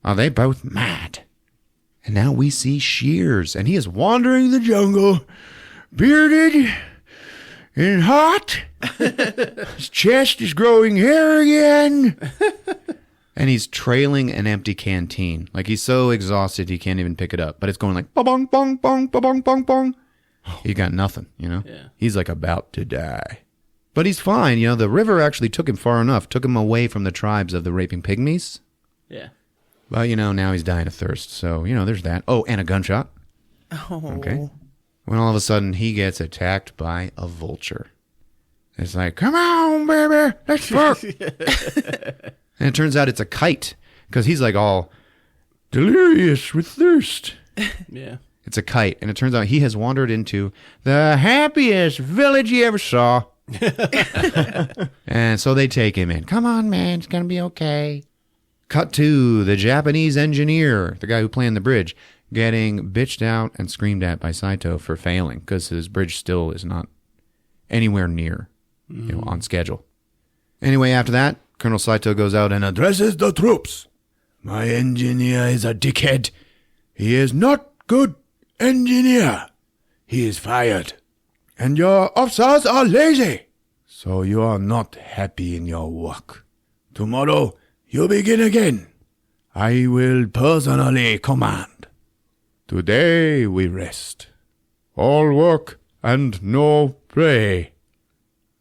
Speaker 2: Are they both mad? And now we see Shears, and he is wandering the jungle, bearded and hot. His chest is growing hair again. And he's trailing an empty canteen. Like, he's so exhausted he can't even pick it up. But it's going like, ba-bong, bong, bong, ba-bong, bong, bong. He got nothing, you know?
Speaker 3: Yeah.
Speaker 2: He's like about to die. But he's fine, you know? The river actually took him far enough. Took him away from the tribes of the raping pygmies.
Speaker 3: Yeah.
Speaker 2: But, you know, now he's dying of thirst. So, you know, there's that. Oh, and a gunshot.
Speaker 4: Oh.
Speaker 2: Okay. When all of a sudden he gets attacked by a vulture. It's like, come on, baby, let's fuck. And it turns out it's a kite, because he's like all delirious with thirst.
Speaker 3: Yeah.
Speaker 2: It's a kite, and it turns out he has wandered into the happiest village he ever saw. And so they take him in. Come on, man, it's going to be okay. Cut to the Japanese engineer, the guy who planned the bridge, getting bitched out and screamed at by Saito for failing, because his bridge still is not anywhere near, you know, on schedule. Anyway, after that, Colonel Saito goes out and addresses the troops. My engineer is a dickhead. He is not good engineer. He is fired. And your officers are lazy. So you are not happy in your work. Tomorrow, you begin again. I will personally command. Today we rest. All work and no play.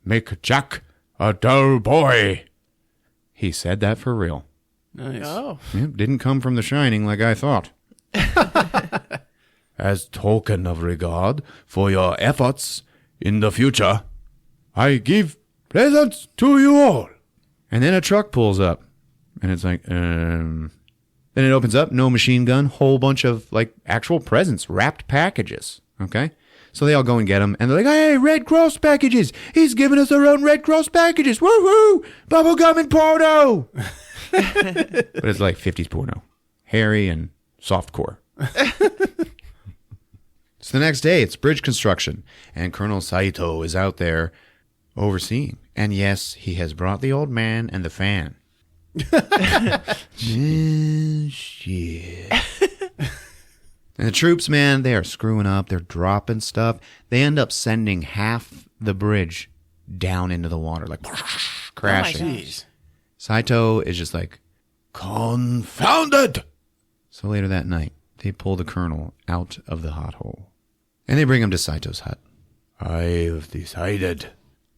Speaker 2: Make Jack a dull boy. He said that for real.
Speaker 3: Nice.
Speaker 4: Oh.
Speaker 2: Yep, didn't come from The Shining like I thought. As token of regard for your efforts in the future, I give presents to you all. And then a truck pulls up. And it's like, Then it opens up, no machine gun, whole bunch of, like, actual presents, wrapped packages. Okay? So they all go and get them, and they're like, hey, Red Cross packages! He's giving us our own Red Cross packages! Woohoo! Bubblegum and porno! But it's like 50s porno. Hairy and softcore. So the next day, it's bridge construction, and Colonel Saito is out there overseeing. And yes, he has brought the old man and the fan. Shit. And the troops, man, they are screwing up. They're dropping stuff. They end up sending half the bridge down into the water, like crashing.
Speaker 3: Jeez.
Speaker 2: Saito is just like, confounded! So later that night, they pull the colonel out of the hot hole. And they bring him to Saito's hut. I've decided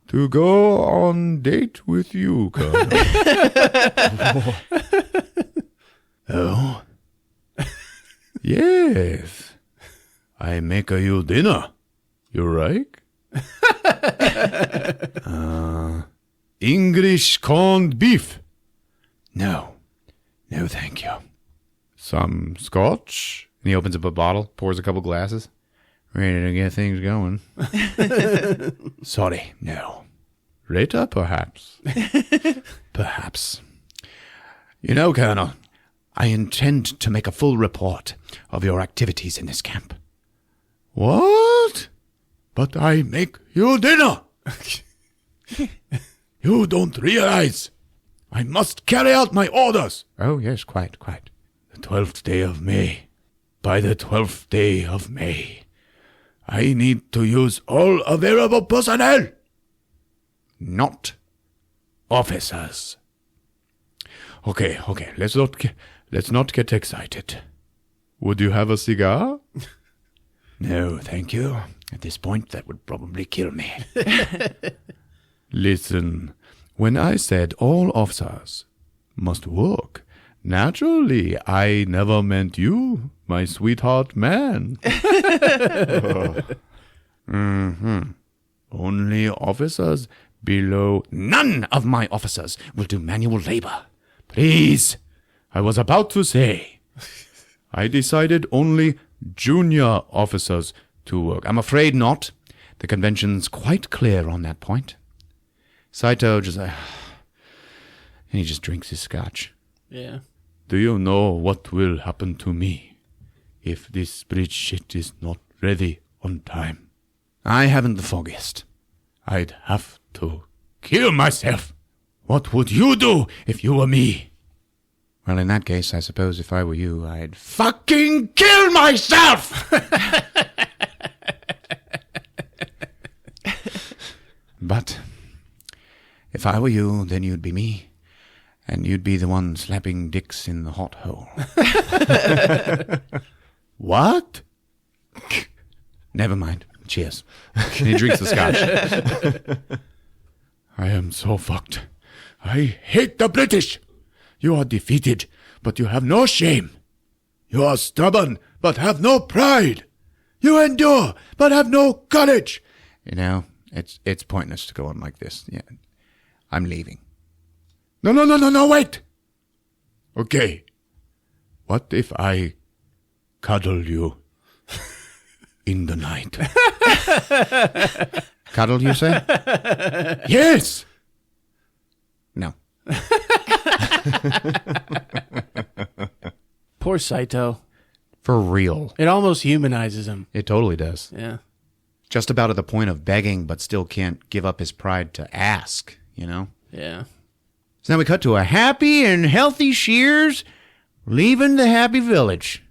Speaker 2: to go on date with you, Colonel. Oh? Yes. I make a you dinner. You like? English corned beef. No. No, thank you. Some scotch? And he opens up a bottle, pours a couple glasses. Ready to get things going. Sorry, no. Later, perhaps. Perhaps. You know, Colonel, I intend to make a full report of your activities in this camp. What? But I make you dinner. You don't realize I must carry out my orders. Oh, yes, quite. The 12th day of May. By the 12th day of May, I need to use all available personnel. Not officers. Okay, let's not get excited. Would you have a cigar? No, thank you. At this point, that would probably kill me. Listen, when I said all officers must work, naturally, I never meant you, my sweetheart man. Only officers below. None of my officers will do manual labor. Please, I was about to say. I decided only junior officers to work. I'm afraid not. The convention's quite clear on that point. Saito just... and he just drinks his scotch.
Speaker 3: Yeah.
Speaker 2: Do you know what will happen to me if this bridge shit is not ready on time? I haven't the foggiest. I'd have to kill myself. What would you do if you were me? Well, in that case, I suppose if I were you, I'd fucking kill myself! But if I were you, then you'd be me. And you'd be the one slapping dicks in the hot hole. What? Never mind. Cheers. And he drinks the scotch. I am so fucked. I hate the British. You are defeated, but you have no shame. You are stubborn, but have no pride. You endure, but have no courage. You know, it's pointless to go on like this. Yeah, I'm leaving. No, wait. Okay. What if I cuddle you in the night? Cuddle, you say? Yes. No.
Speaker 3: Poor Saito.
Speaker 2: For real.
Speaker 3: It almost humanizes him.
Speaker 2: It totally does.
Speaker 3: Yeah.
Speaker 2: Just about at the point of begging, but still can't give up his pride to ask, you know?
Speaker 3: Yeah.
Speaker 2: So now we cut to a happy and healthy Shears leaving the happy village.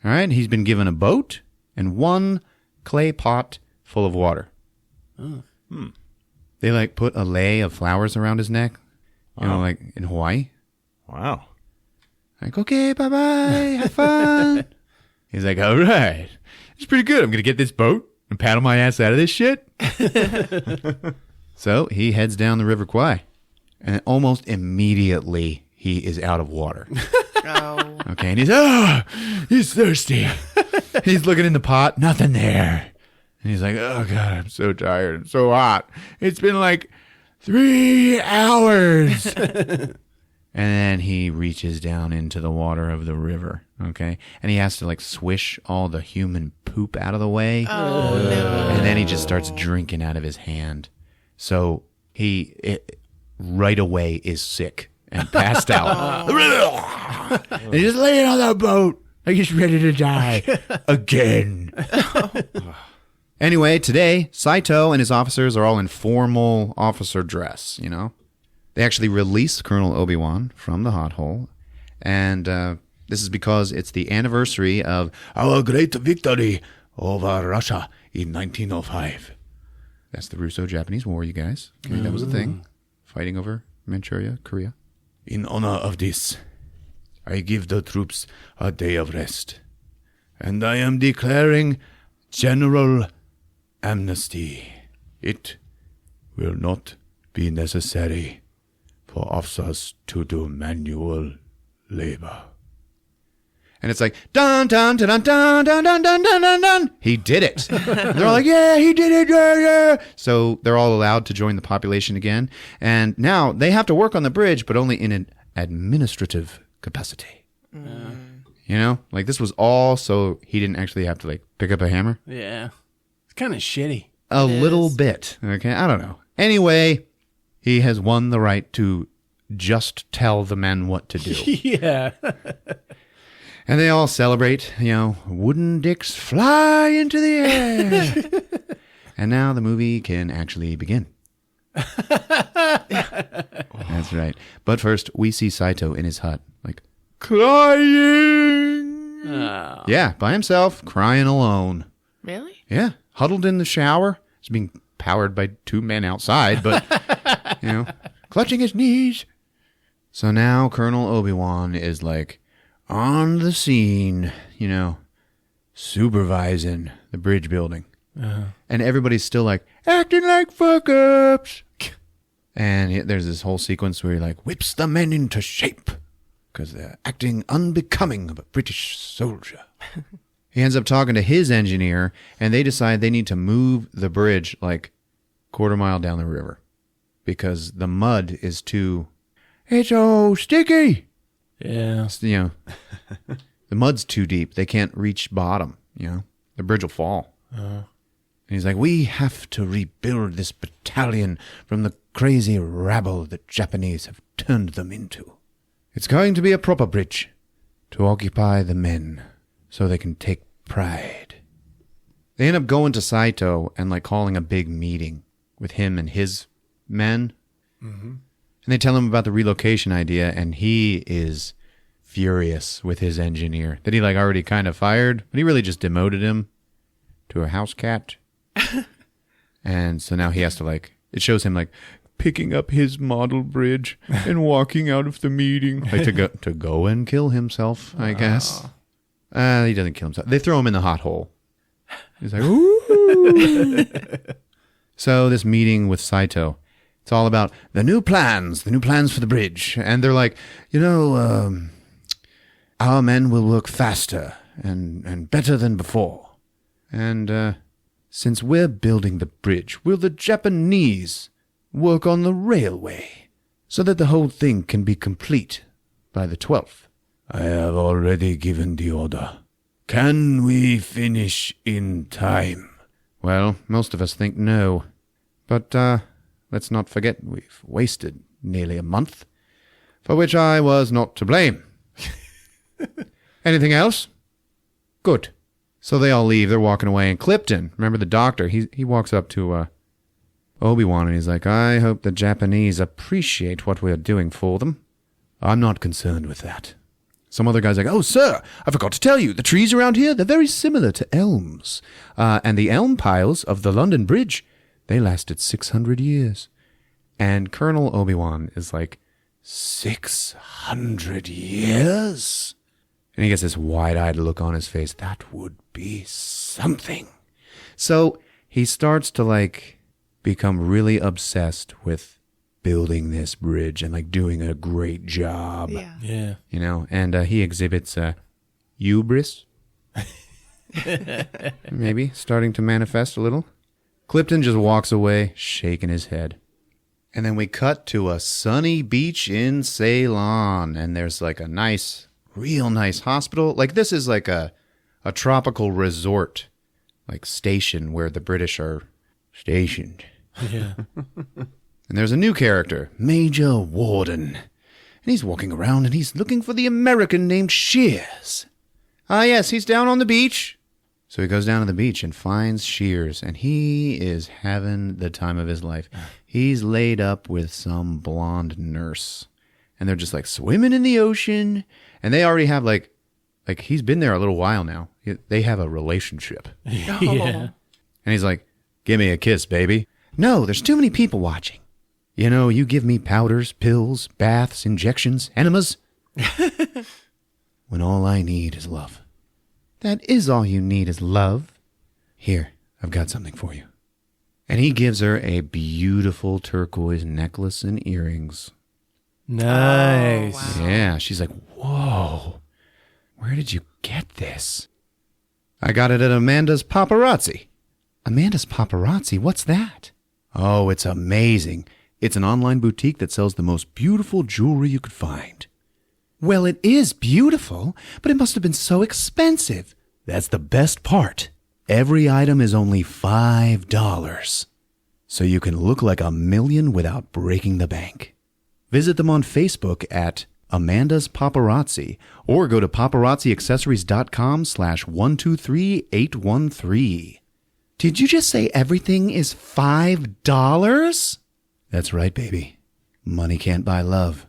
Speaker 2: All right, he's been given a boat and one clay pot full of water.
Speaker 3: Oh.
Speaker 2: They like put a lei of flowers around his neck, you know, like in Hawaii.
Speaker 1: Wow.
Speaker 2: Like, okay, bye-bye, have fun. He's like, all right, it's pretty good. I'm going to get this boat and paddle my ass out of this shit. So he heads down the River Kwai. And almost immediately, he is out of water.
Speaker 4: Oh.
Speaker 2: Okay, and he's thirsty. He's looking in the pot, nothing there. And he's like, oh, God, I'm so tired. It's so hot. It's been like 3 hours. And then he reaches down into the water of the river, okay? And he has to, like, swish all the human poop out of the way.
Speaker 4: Oh, no.
Speaker 2: And then he just starts drinking out of his hand. So right away is sick and passed out. And he's just laying on that boat like he's ready to die again. Anyway, today, Saito and his officers are all in formal officer dress, you know? They actually release Colonel Obi-Wan from the hot hole, and This is because it's the anniversary of our great victory over Russia in 1905. That's the Russo-Japanese War, you guys. Okay, that was a thing. Fighting over Manchuria, Korea. In honor of this, I give the troops a day of rest. And I am declaring general amnesty. It will not be necessary for officers to do manual labor. And it's like, dun, dun, dun, dun, dun, dun, dun, dun, dun, dun, dun. He did it. And they're all like, yeah, he did it. Yeah, yeah. So they're all allowed to join the population again. And now they have to work on the bridge, but only in an administrative capacity. You know, like this was all so he didn't actually have to like pick up a hammer.
Speaker 3: Yeah. It's kind of shitty.
Speaker 2: A little bit. Okay. I don't know. Anyway, he has won the right to just tell the men what to do.
Speaker 3: Yeah.
Speaker 2: And they all celebrate, you know, wooden dicks fly into the air. And now the movie can actually begin. That's right. But first, we see Saito in his hut, like, crying.
Speaker 3: Oh.
Speaker 2: Yeah, by himself, crying alone.
Speaker 4: Really?
Speaker 2: Yeah, huddled in the shower. It's being powered by two men outside, but, you know, clutching his knees. So now Colonel Obi-Wan is like, on the scene, you know, supervising the bridge building. And everybody's still like, acting like fuck-ups. And there's this whole sequence where he like whips the men into shape because they're acting unbecoming of a British soldier. He ends up talking to his engineer, and they decide they need to move the bridge like quarter mile down the river because the mud is too... It's so sticky.
Speaker 3: Yeah.
Speaker 2: You know, the mud's too deep. They can't reach bottom, you know. The bridge will fall. And he's like, we have to rebuild this battalion from the crazy rabble the Japanese have turned them into. It's going to be a proper bridge to occupy the men so they can take pride. They end up going to Saito and like calling a big meeting with him and his men. And they tell him about the relocation idea, and he is furious with his engineer that he like already kind of fired, but he really just demoted him to a house cat. And so now he has to like, it shows him like picking up his model bridge and walking out of the meeting, like to go and kill himself, I guess. He doesn't kill himself. They throw him in the hot hole. He's like, ooh. So this meeting with Saito, it's all about the new plans for the bridge. And they're like, you know, our men will work faster and better than before. And since we're building the bridge, will the Japanese work on the railway so that the whole thing can be complete by the 12th? I have already given the order. Can we finish in time? Well, most of us think no. But, let's not forget we've wasted nearly a month, for which I was not to blame. Anything else? Good. So they all leave. They're walking away. And Clifton, remember the doctor, he walks up to Obi-Wan and he's like, I hope the Japanese appreciate what we're doing for them. I'm not concerned with that. Some other guy's like, oh, sir, I forgot to tell you, the trees around here, they're very similar to elms. And the elm piles of the London Bridge, they lasted 600 years. And Colonel Obi-Wan is like, 600 years? And he gets this wide-eyed look on his face. That would be something. So he starts to, like, become really obsessed with building this bridge and, like, doing a great job.
Speaker 3: Yeah.
Speaker 2: You know, and he exhibits hubris. Maybe starting to manifest a little. Clifton just walks away, shaking his head. And then we cut to a sunny beach in Ceylon. And there's like a nice, real nice hospital. Like this is like a tropical resort, like station where the British are stationed.
Speaker 3: Yeah.
Speaker 2: And there's a new character, Major Warden. And he's walking around and he's looking for the American named Shears. Ah, yes, he's down on the beach. So he goes down to the beach and finds Shears, and he is having the time of his life. He's laid up with some blonde nurse, and they're just like swimming in the ocean, and they already have like like, he's been there a little while now. They have a relationship.
Speaker 4: Oh.
Speaker 3: Yeah.
Speaker 2: And he's like, give me a kiss, baby. No, there's too many people watching. You know, you give me powders, pills, baths, injections, enemas. When all I need is love. That is all you need is love. Here, I've got something for you. And he gives her a beautiful turquoise necklace and earrings.
Speaker 3: Nice.
Speaker 4: Oh, wow.
Speaker 2: Yeah, she's like, whoa, where did you get this? I got it at Amanda's Paparazzi. Amanda's Paparazzi? What's that? Oh, it's amazing. It's an online boutique that sells the most beautiful jewelry you could find. Well, it is beautiful, but it must have been so expensive. That's the best part. Every item is only $5. So you can look like a million without breaking the bank. Visit them on Facebook at Amanda's Paparazzi or go to paparazziaccessories.com/123813. Did you just say everything is $5? That's right, baby. Money can't buy love,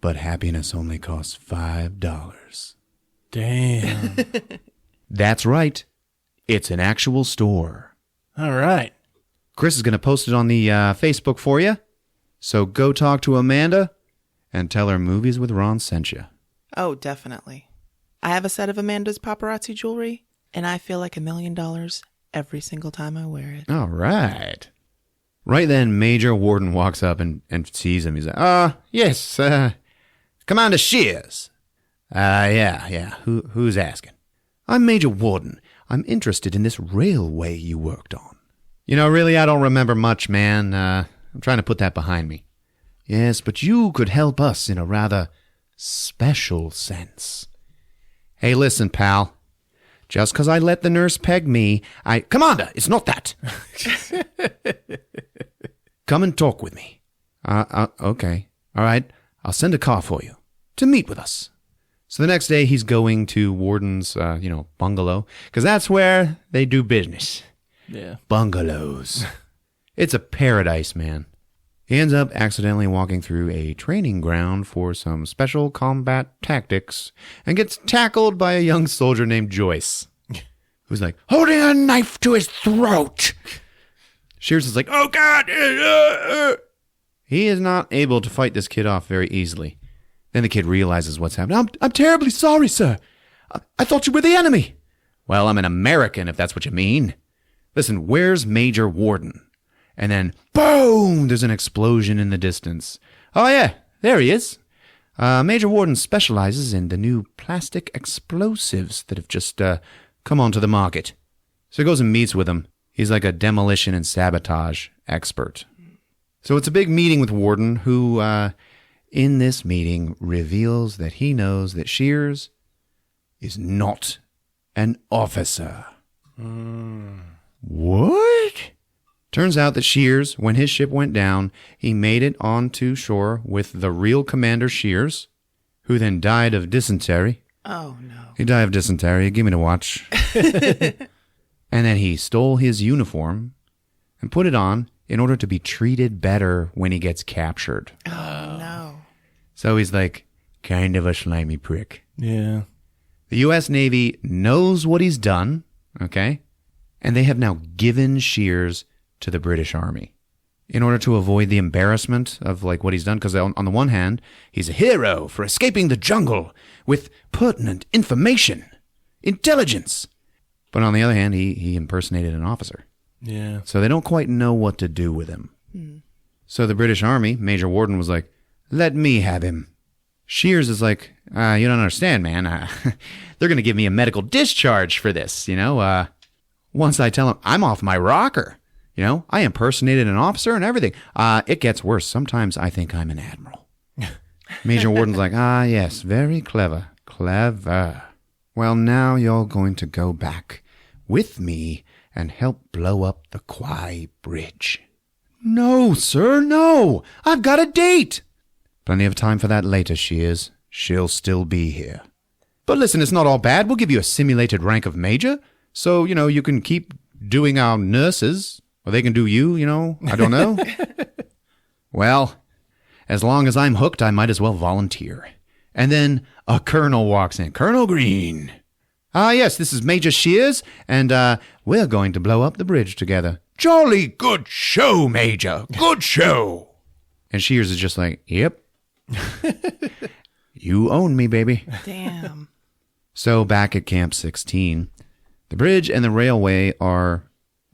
Speaker 2: but happiness only costs $5.
Speaker 3: Damn.
Speaker 2: That's right. It's an actual store.
Speaker 3: All right.
Speaker 2: Chris is going to post it on the Facebook for you. So go talk to Amanda and tell her Movies with Ron sent you.
Speaker 4: Oh, definitely. I have a set of Amanda's paparazzi jewelry, and I feel like $1 million every single time I wear it.
Speaker 2: All right. Right then, Major Warden walks up and sees him. He's like, yes, Commander Shears. Yeah. Who's asking? I'm Major Warden. I'm interested in this railway you worked on. You know, really, I don't remember much, man. I'm trying to put that behind me. Yes, but you could help us in a rather special sense. Hey, listen, pal. Just 'cause I let the nurse peg me, Commander, it's not that. Come and talk with me. Okay. All right. I'll send a car for you to meet with us. So the next day he's going to Warden's, bungalow, because that's where they do business.
Speaker 3: Yeah.
Speaker 2: Bungalows. It's a paradise, man. He ends up accidentally walking through a training ground for some special combat tactics and gets tackled by a young soldier named Joyce, who's like, holding a knife to his throat. Shears is like, oh, God. He is not able to fight this kid off very easily. Then the kid realizes what's happening. I'm terribly sorry, sir. I thought you were the enemy. Well, I'm an American, if that's what you mean. Listen, where's Major Warden? And then, boom, there's an explosion in the distance. Oh, yeah, there he is. Major Warden specializes in the new plastic explosives that have just come onto the market. So he goes and meets with him. He's like a demolition and sabotage expert. So it's a big meeting with Warden, who, in this meeting, reveals that he knows that Shears is not an officer. What? Turns out that Shears, when his ship went down, he made it onto shore with the real Commander Shears, who then died of dysentery.
Speaker 4: Oh, no.
Speaker 2: He died of dysentery. Give me the watch. And then he stole his uniform and put it on in order to be treated better when he gets captured.
Speaker 4: Oh, no.
Speaker 2: So he's like kind of a slimy prick.
Speaker 3: Yeah.
Speaker 2: The U.S. Navy knows what he's done, okay? And they have now given Shears to the British Army in order to avoid the embarrassment of like what he's done. Because on the one hand, he's a hero for escaping the jungle with pertinent information, intelligence. But on the other hand, he impersonated an officer.
Speaker 3: Yeah.
Speaker 2: So they don't quite know what to do with him. So the British Army, Major Warden, was like, let me have him. Shears is like, you don't understand, man. They're going to give me a medical discharge for this, once I tell him I'm off my rocker. I impersonated an officer and everything. It gets worse. Sometimes I think I'm an admiral. Major Warden's like, yes, very clever. Clever. Well, now you're going to go back with me and help blow up the Kwai Bridge. No, sir, no. I've got a date. Plenty of time for that later, Shears. She'll still be here. But listen, it's not all bad. We'll give you a simulated rank of major. So, you can keep doing our nurses. Or they can do you, I don't know. Well, as long as I'm hooked, I might as well volunteer. And then a colonel walks in. Colonel Green. Ah, yes, this is Major Shears, and we're going to blow up the bridge together. Jolly good show, Major. Good show. And Shears is just like, yep. You own me, baby.
Speaker 4: Damn.
Speaker 2: So back at Camp 16, the bridge and the railway are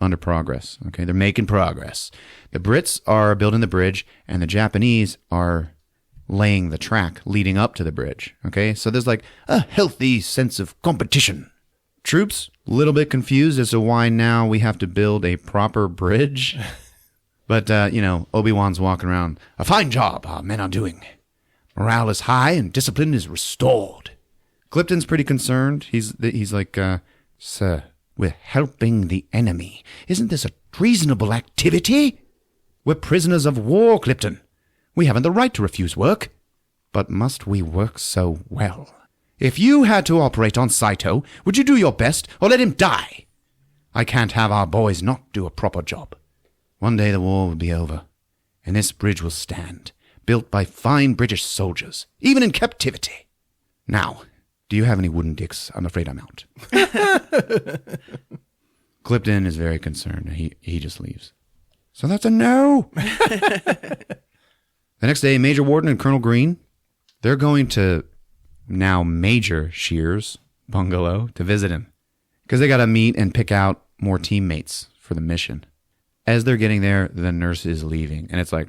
Speaker 2: under progress. Okay, they're making progress. The Brits are building the bridge, and the Japanese are laying the track leading up to the bridge. Okay, so there's like a healthy sense of competition. Troops, a little bit confused as to why now we have to build a proper bridge. But, Obi-Wan's walking around. A fine job our men are doing. Morale is high and discipline is restored. Clifton's pretty concerned. He's like, Sir, we're helping the enemy. Isn't this a treasonable activity? We're prisoners of war, Clifton. We haven't the right to refuse work. But must we work so well? If you had to operate on Saito, would you do your best or let him die? I can't have our boys not do a proper job. One day the war will be over, and this bridge will stand, built by fine British soldiers, even in captivity. Now, do you have any wooden dicks? I'm afraid I'm out. Clifton is very concerned. He just leaves. So that's a no. The next day, Major Warden and Colonel Green, they're going to now Major Shears' bungalow to visit him because they got to meet and pick out more teammates for the mission. As they're getting there, the nurse is leaving, and it's like...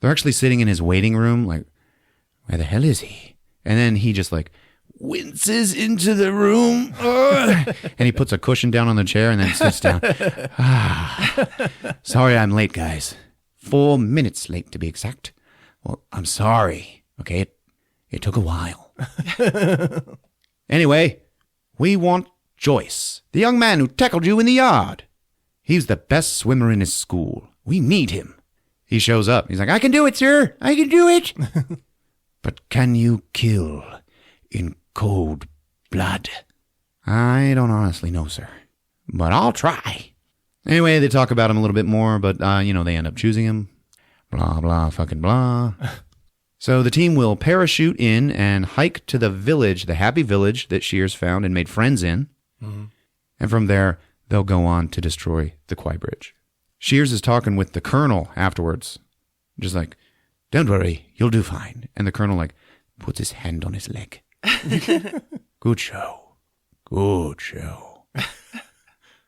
Speaker 2: They're actually sitting in his waiting room, like, where the hell is he? And then he just, like, winces into the room, and he puts a cushion down on the chair and then sits down. Sorry I'm late, guys. 4 minutes late, to be exact. Well, I'm sorry, okay? It took a while. Anyway, we want Joyce, the young man who tackled you in the yard. He's the best swimmer in his school. We need him. He shows up. He's like, I can do it, sir. I can do it. But can you kill in cold blood? I don't honestly know, sir. But I'll try. Anyway, they talk about him a little bit more, but, they end up choosing him. Blah, blah, fucking blah. So the team will parachute in and hike to the village, the happy village that Shears found and made friends in. Mm-hmm. And from there, they'll go on to destroy the Kwai Bridge. Shears is talking with the colonel afterwards. Just like, don't worry, you'll do fine. And the colonel, like, puts his hand on his leg. Good show. Good show.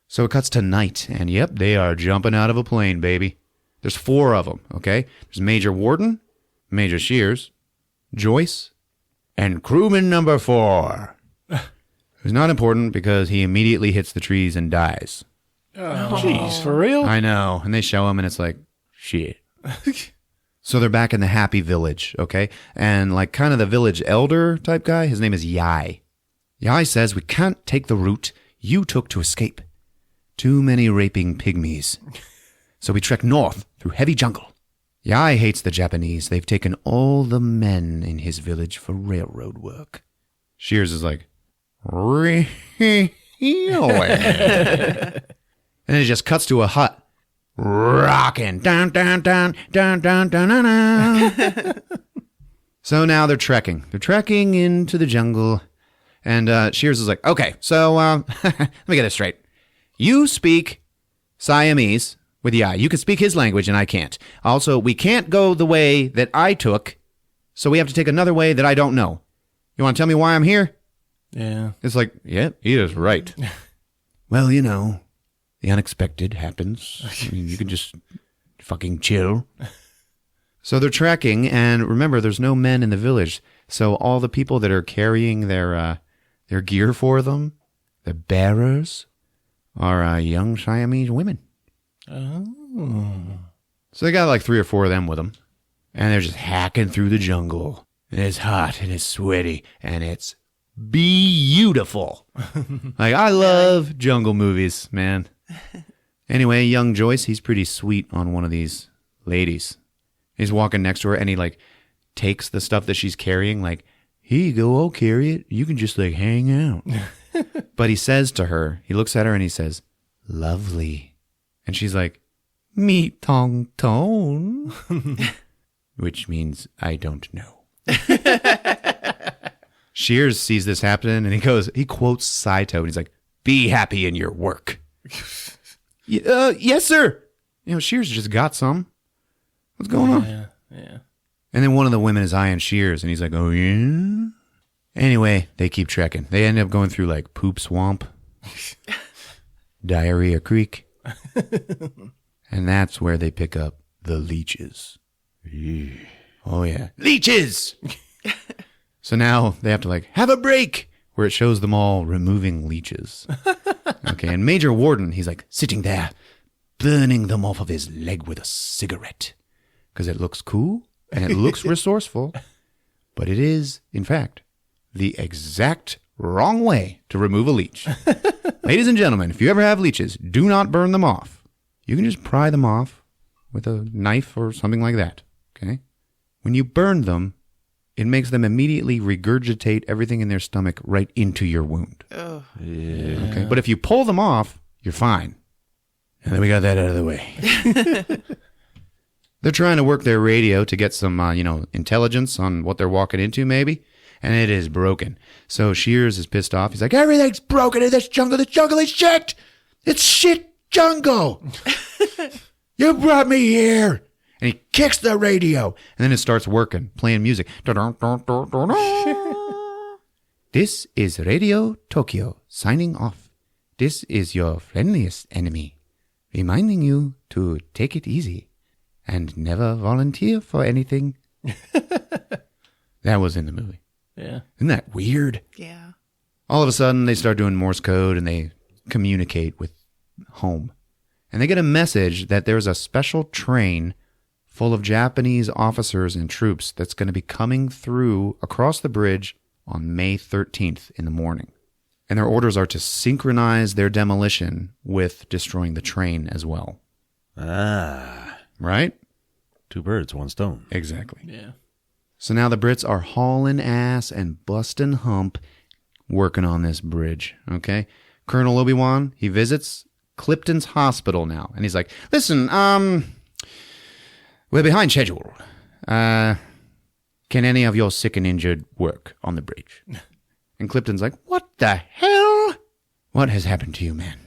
Speaker 2: So it cuts to night, and yep, they are jumping out of a plane, baby. There's 4 of them, okay? There's Major Warden, Major Shears, Joyce, and crewman number 4. Who's not important because he immediately hits the trees and dies.
Speaker 3: Oh, jeez, for real?
Speaker 2: I know. And they show him, and it's like, shit. So they're back in the happy village, okay? And like kind of the village elder type guy, his name is Yai. Yai says, we can't take the route you took to escape. Too many raping pygmies. So we trek north through heavy jungle. Yai hates the Japanese. They've taken all the men in his village for railroad work. Shears is like, really? And then it just cuts to a hut. Rockin'. Dun, dun, dun, dun, dun, dun, dun, dun. So now they're trekking. They're trekking into the jungle. And Shears is like, okay, so let me get this straight. You speak Siamese with Yai. You can speak his language and I can't. Also, we can't go the way that I took, so we have to take another way that I don't know. You want to tell me why I'm here?
Speaker 3: Yeah.
Speaker 2: It's like, yeah, he is right. Well, the unexpected happens. I mean, you can just fucking chill. So they're trekking, and remember, there's no men in the village. So all the people that are carrying their gear for them, the bearers, are young Siamese women. Oh. So they got like 3 or 4 of them with them, and they're just hacking through the jungle. And it's hot, and it's sweaty, and it's beautiful. Like, I love jungle movies, man. Anyway, young Joyce, he's pretty sweet on one of these ladies. He's walking next to her, and he, like, takes the stuff that she's carrying, like, here you go, I'll carry it. You can just, like, hang out. But he says to her, he looks at her, and he says, lovely. And she's like, me tong tone. which means I don't know. Shears sees this happening, and he quotes Saito, and he's like, "Be happy in your work." Yes, sir. Shears just got some. What's going on?
Speaker 3: Yeah.
Speaker 2: And then one of the women is eyeing Shears, and he's like, "Oh, yeah?" Anyway, they keep trekking. They end up going through, like, Poop Swamp, Diarrhea Creek, and that's where they pick up the leeches. Oh, yeah. Leeches! So now they have to, like, have a break, where it shows them all removing leeches. Okay, and Major Warden, he's, like, sitting there, burning them off of his leg with a cigarette, because it looks cool, and it looks resourceful, but it is, in fact, the exact wrong way to remove a leech. Ladies and gentlemen, if you ever have leeches, do not burn them off. You can just pry them off with a knife or something like that, okay? When you burn them, it makes them immediately regurgitate everything in their stomach right into your wound.
Speaker 4: Oh.
Speaker 3: Yeah.
Speaker 2: Okay? But if you pull them off, you're fine. And then we got that out of the way. They're trying to work their radio to get some, intelligence on what they're walking into, maybe. And it is broken. So Shears is pissed off. He's like, everything's broken in this jungle. This jungle is shit. It's shit jungle. You brought me here. And he kicks the radio. And then it starts working, playing music. This is Radio Tokyo signing off. This is your friendliest enemy, reminding you to take it easy and never volunteer for anything. That was in the movie.
Speaker 3: Yeah.
Speaker 2: Isn't that weird?
Speaker 4: Yeah.
Speaker 2: All of a sudden, they start doing Morse code and they communicate with home. And they get a message that there's a special train full of Japanese officers and troops that's going to be coming through across the bridge on May 13th in the morning. And their orders are to synchronize their demolition with destroying the train as well.
Speaker 1: Ah.
Speaker 2: Right?
Speaker 1: 2 birds, 1 stone.
Speaker 2: Exactly.
Speaker 3: Yeah.
Speaker 2: So now the Brits are hauling ass and busting hump working on this bridge, okay? Colonel Obi-Wan, he visits Clipton's hospital now, and he's like, listen, we're behind schedule. Can any of your sick and injured work on the bridge? And Clipton's like, what the hell? What has happened to you, man?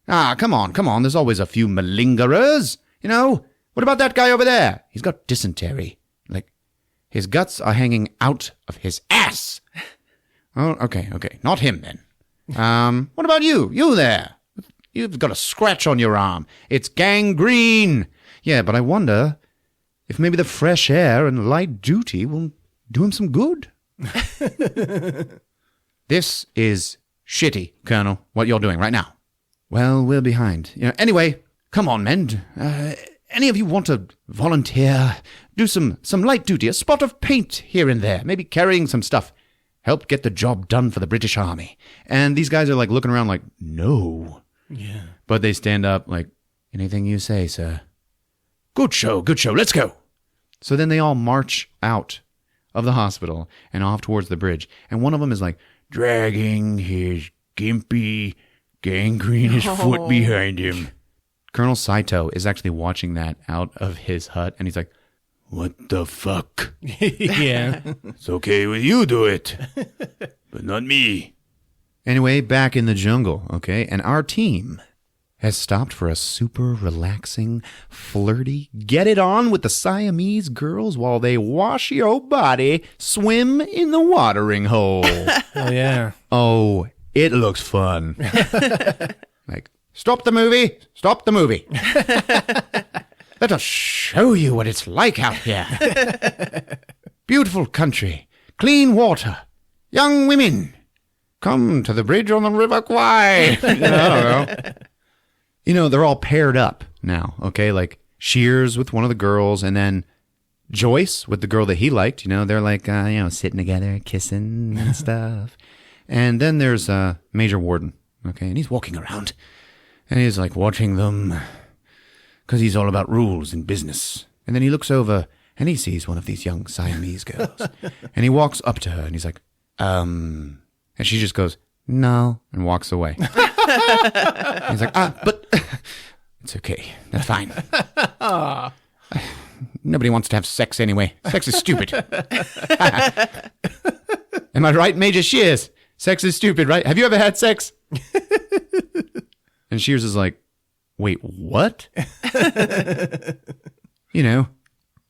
Speaker 2: Come on. There's always a few malingerers, What about that guy over there? He's got dysentery. Like, his guts are hanging out of his ass. Oh, okay. Not him, then. What about you? You there? You've got a scratch on your arm. It's gangrene. Yeah, but I wonder if maybe the fresh air and light duty will do him some good. This is shitty, Colonel, what you're doing right now. Well, we're behind. Anyway, come on, men. Any of you want to volunteer? Do some light duty, a spot of paint here and there, maybe carrying some stuff. Help get the job done for the British Army. And these guys are like looking around like, no.
Speaker 3: Yeah.
Speaker 2: But they stand up like, anything you say, sir. Good show, let's go. So then they all march out of the hospital and off towards the bridge. And one of them is like, dragging his gimpy, gangrenous foot behind him. Colonel Saito is actually watching that out of his hut, and he's like, what the fuck?
Speaker 3: Yeah.
Speaker 2: It's okay with you do it, but not me. Anyway, back in the jungle, okay? And our team has stopped for a super relaxing, flirty, get it on with the Siamese girls while they wash your body, swim in the watering hole.
Speaker 3: Oh, yeah.
Speaker 2: Oh, it looks fun. Like, stop the movie. Let us show you what it's like out here. Beautiful country, clean water, young women. Come to the bridge on the River Kwai. I don't know. They're all paired up now, okay? Like Shears with one of the girls, and then Joyce with the girl that he liked. They're like, sitting together, kissing and stuff. And then there's Major Warden, okay? And he's walking around, and he's like watching them, because he's all about rules and business. And then he looks over, and he sees one of these young Siamese girls. And he walks up to her, and he's like, and she just goes, no, and walks away. He's like, but it's okay. That's fine. Nobody wants to have sex anyway. Sex is stupid. Am I right, Major Shears? Sex is stupid, right? Have you ever had sex? And Shears is like, wait, what? You know,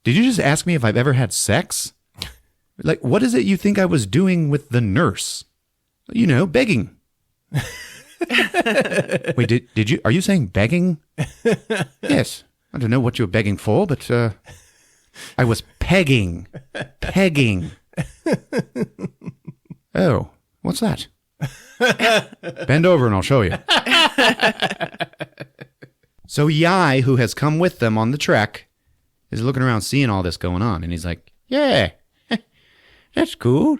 Speaker 2: did you just ask me if I've ever had sex? Like, what is it you think I was doing with the nurse? You know, begging. Wait, did you, are you saying begging? Yes. I don't know what you were begging for, but I was pegging. Pegging. Oh, what's that? Bend over and I'll show you. So Yai, who has come with them on the trek, is looking around seeing all this going on. And he's like, yeah, that's cool.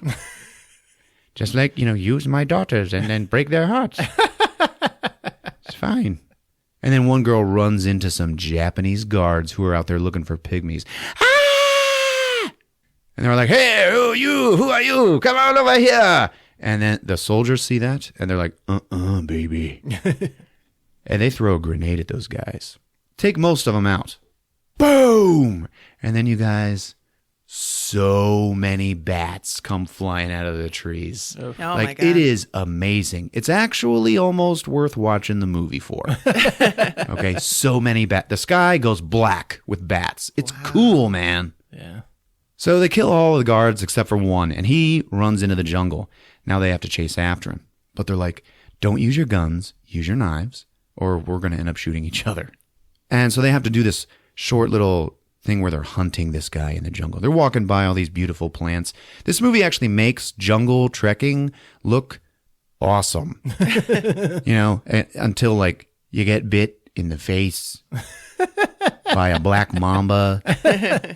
Speaker 2: Just like, use my daughters and then break their hearts. It's fine. And then one girl runs into some Japanese guards who are out there looking for pygmies. Ah! And they're like, hey, who are you? Come on over here. And then the soldiers see that, and they're like, baby. And they throw a grenade at those guys. Take most of them out. Boom! And then you guys, so many bats come flying out of the trees.
Speaker 4: Oh my God.
Speaker 2: It is amazing. It's actually almost worth watching the movie for. Okay, so many bats. The sky goes black with bats. It's cool, man.
Speaker 3: Yeah.
Speaker 2: So they kill all of the guards except for one, and he runs into the jungle. Now they have to chase after him. But they're like, don't use your guns, use your knives, or we're going to end up shooting each other. And so they have to do this short little thing where they're hunting this guy in the jungle. They're walking by all these beautiful plants. This movie actually makes jungle trekking look awesome. Until like you get bit in the face by a black mamba.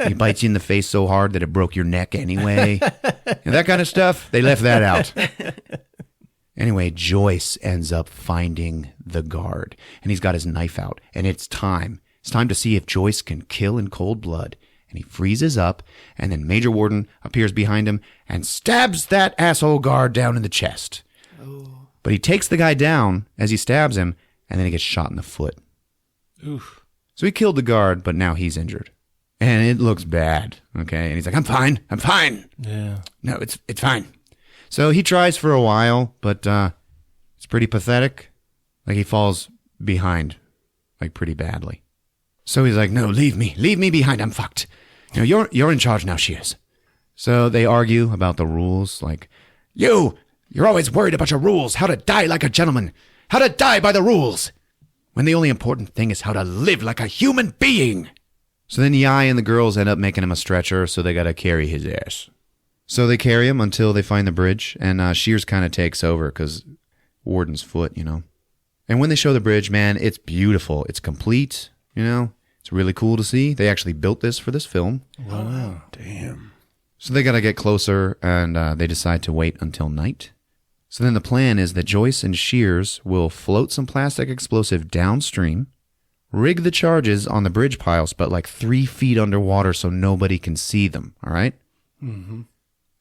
Speaker 2: He bites you in the face so hard that it broke your neck anyway. And that kind of stuff, they left that out. Anyway, Joyce ends up finding the guard, and he's got his knife out, and it's time. It's time to see if Joyce can kill in cold blood. And he freezes up, and then Major Warden appears behind him and stabs that asshole guard down in the chest. Oh. But he takes the guy down as he stabs him, and then he gets shot in the foot.
Speaker 3: Oof.
Speaker 2: So he killed the guard, but now he's injured. And it looks bad, okay? And he's like, I'm fine.
Speaker 3: Yeah.
Speaker 2: No, it's fine. So he tries for a while, but it's pretty pathetic. Like he falls behind, like pretty badly. So he's like, no, leave me behind. I'm fucked. You're in charge now, Shears. So they argue about the rules, like, you're always worried about your rules, how to die like a gentleman, how to die by the rules, when the only important thing is how to live like a human being. So then Yai and the girls end up making him a stretcher, so they gotta carry his ass. So they carry him until they find the bridge, and Shears kind of takes over because Warden's foot, And when they show the bridge, man, it's beautiful. It's complete, It's really cool to see. They actually built this for this film.
Speaker 3: Wow. Damn.
Speaker 2: So they got to get closer, and they decide to wait until night. So then the plan is that Joyce and Shears will float some plastic explosive downstream, rig the charges on the bridge piles, but like 3 feet underwater so nobody can see them, all right? Mm-hmm.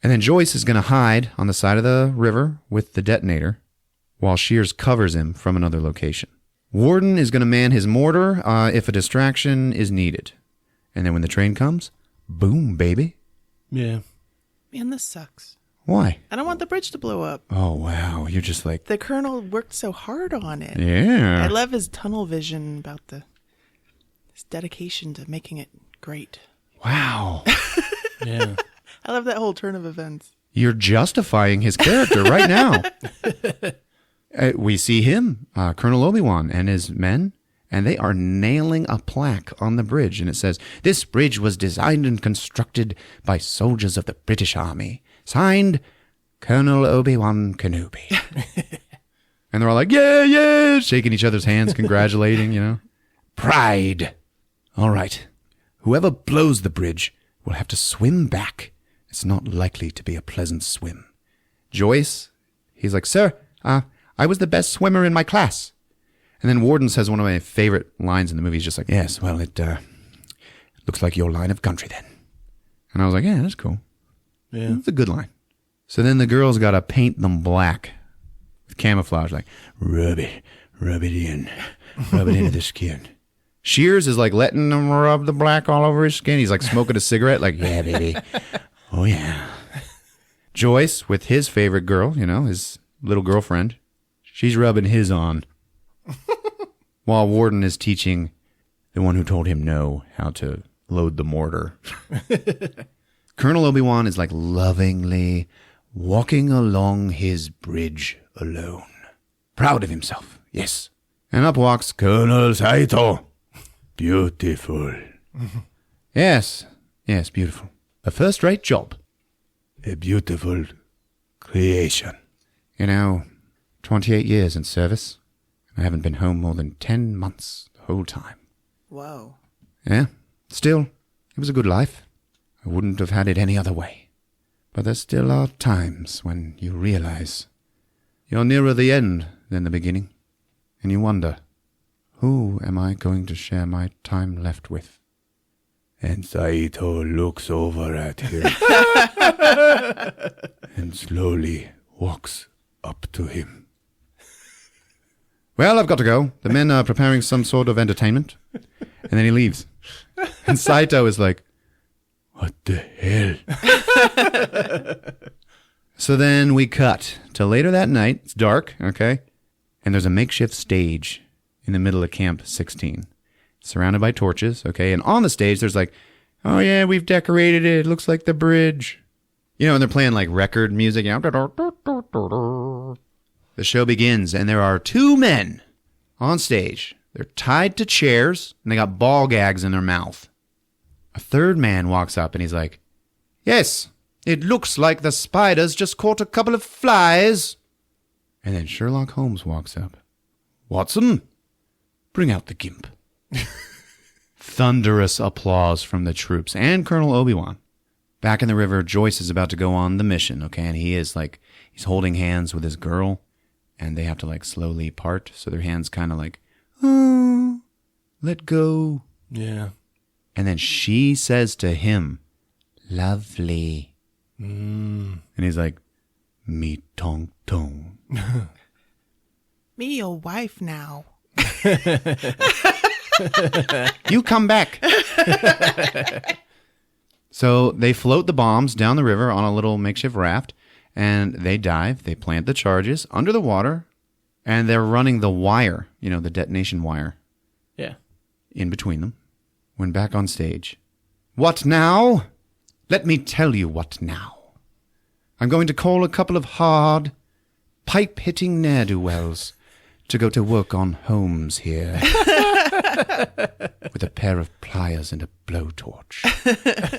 Speaker 2: And then Joyce is going to hide on the side of the river with the detonator while Shears covers him from another location. Warden is going to man his mortar if a distraction is needed. And then when the train comes, boom, baby.
Speaker 3: Yeah.
Speaker 4: Man, this sucks.
Speaker 2: Why?
Speaker 4: I don't want the bridge to blow up.
Speaker 2: Oh, wow. You're just like...
Speaker 4: The Colonel worked so hard on it.
Speaker 2: Yeah.
Speaker 4: I love his tunnel vision about his dedication to making it great.
Speaker 2: Wow.
Speaker 3: Yeah.
Speaker 4: I love that whole turn of events.
Speaker 2: You're justifying his character right now. We see him, Colonel Obi-Wan, and his men, and they are nailing a plaque on the bridge. And it says, "This bridge was designed and constructed by soldiers of the British Army. Signed, Colonel Obi-Wan Kenobi." And they're all like, yeah, yeah, shaking each other's hands, congratulating, Pride. All right. Whoever blows the bridge will have to swim back. It's not likely to be a pleasant swim. Joyce, he's like, "Sir, I was the best swimmer in my class." And then Warden says one of my favorite lines in the movie. He's just like, "Yes, well, it looks like your line of country then." And I was like, yeah, that's cool.
Speaker 3: Yeah.
Speaker 2: That's a good line. So then the girls got to paint them black with camouflage, like, rub it in. Rub it into the skin. Shears is like letting him rub the black all over his skin. He's like smoking a cigarette, like, yeah, baby. Oh, yeah. Joyce, with his favorite girl, his little girlfriend, she's rubbing his on. While Warden is teaching the one who told him no how to load the mortar. Colonel Obi-Wan is like lovingly walking along his bridge alone. Proud of himself, yes. And up walks Colonel Saito. Beautiful. Yes, beautiful. A first-rate job. A beautiful creation. 28 years in service. I haven't been home more than 10 months the whole time.
Speaker 4: Whoa.
Speaker 2: Yeah, still, it was a good life. I wouldn't have had it any other way. But there still are times when you realize you're nearer the end than the beginning. And you wonder, who am I going to share my time left with? And Saito looks over at him and slowly walks up to him. Well, I've got to go. The men are preparing some sort of entertainment. And then he leaves. And Saito is like, what the hell? So then we cut to later that night. It's dark, okay? And there's a makeshift stage in the middle of Camp 16. Surrounded by torches, okay? And on the stage, there's like, oh yeah, we've decorated it. It looks like the bridge. And they're playing like record music. The show begins, and there are two men on stage. They're tied to chairs, and they got ball gags in their mouth. A third man walks up, and he's like, yes, it looks like the spiders just caught a couple of flies. And then Sherlock Holmes walks up. Watson, bring out the gimp. Thunderous applause from the troops and Colonel Obi-Wan. Back in the river, Joyce is about to go on the mission, okay? And he's holding hands with his girl, and they have to slowly part. So their hands kind of oh, let go.
Speaker 3: Yeah.
Speaker 2: And then she says to him, lovely. And he's like, me tong tong.
Speaker 4: Me your wife now.
Speaker 2: You come back. So they float the bombs down the river on a little makeshift raft, and they dive. They plant the charges under the water, and they're running the wire, the detonation wire.
Speaker 3: Yeah.
Speaker 2: In between them. When back on stage. What now? Let me tell you what now. I'm going to call a couple of hard, pipe-hitting ne'er-do-wells to go to work on Holmes here. With a pair of pliers and a blowtorch.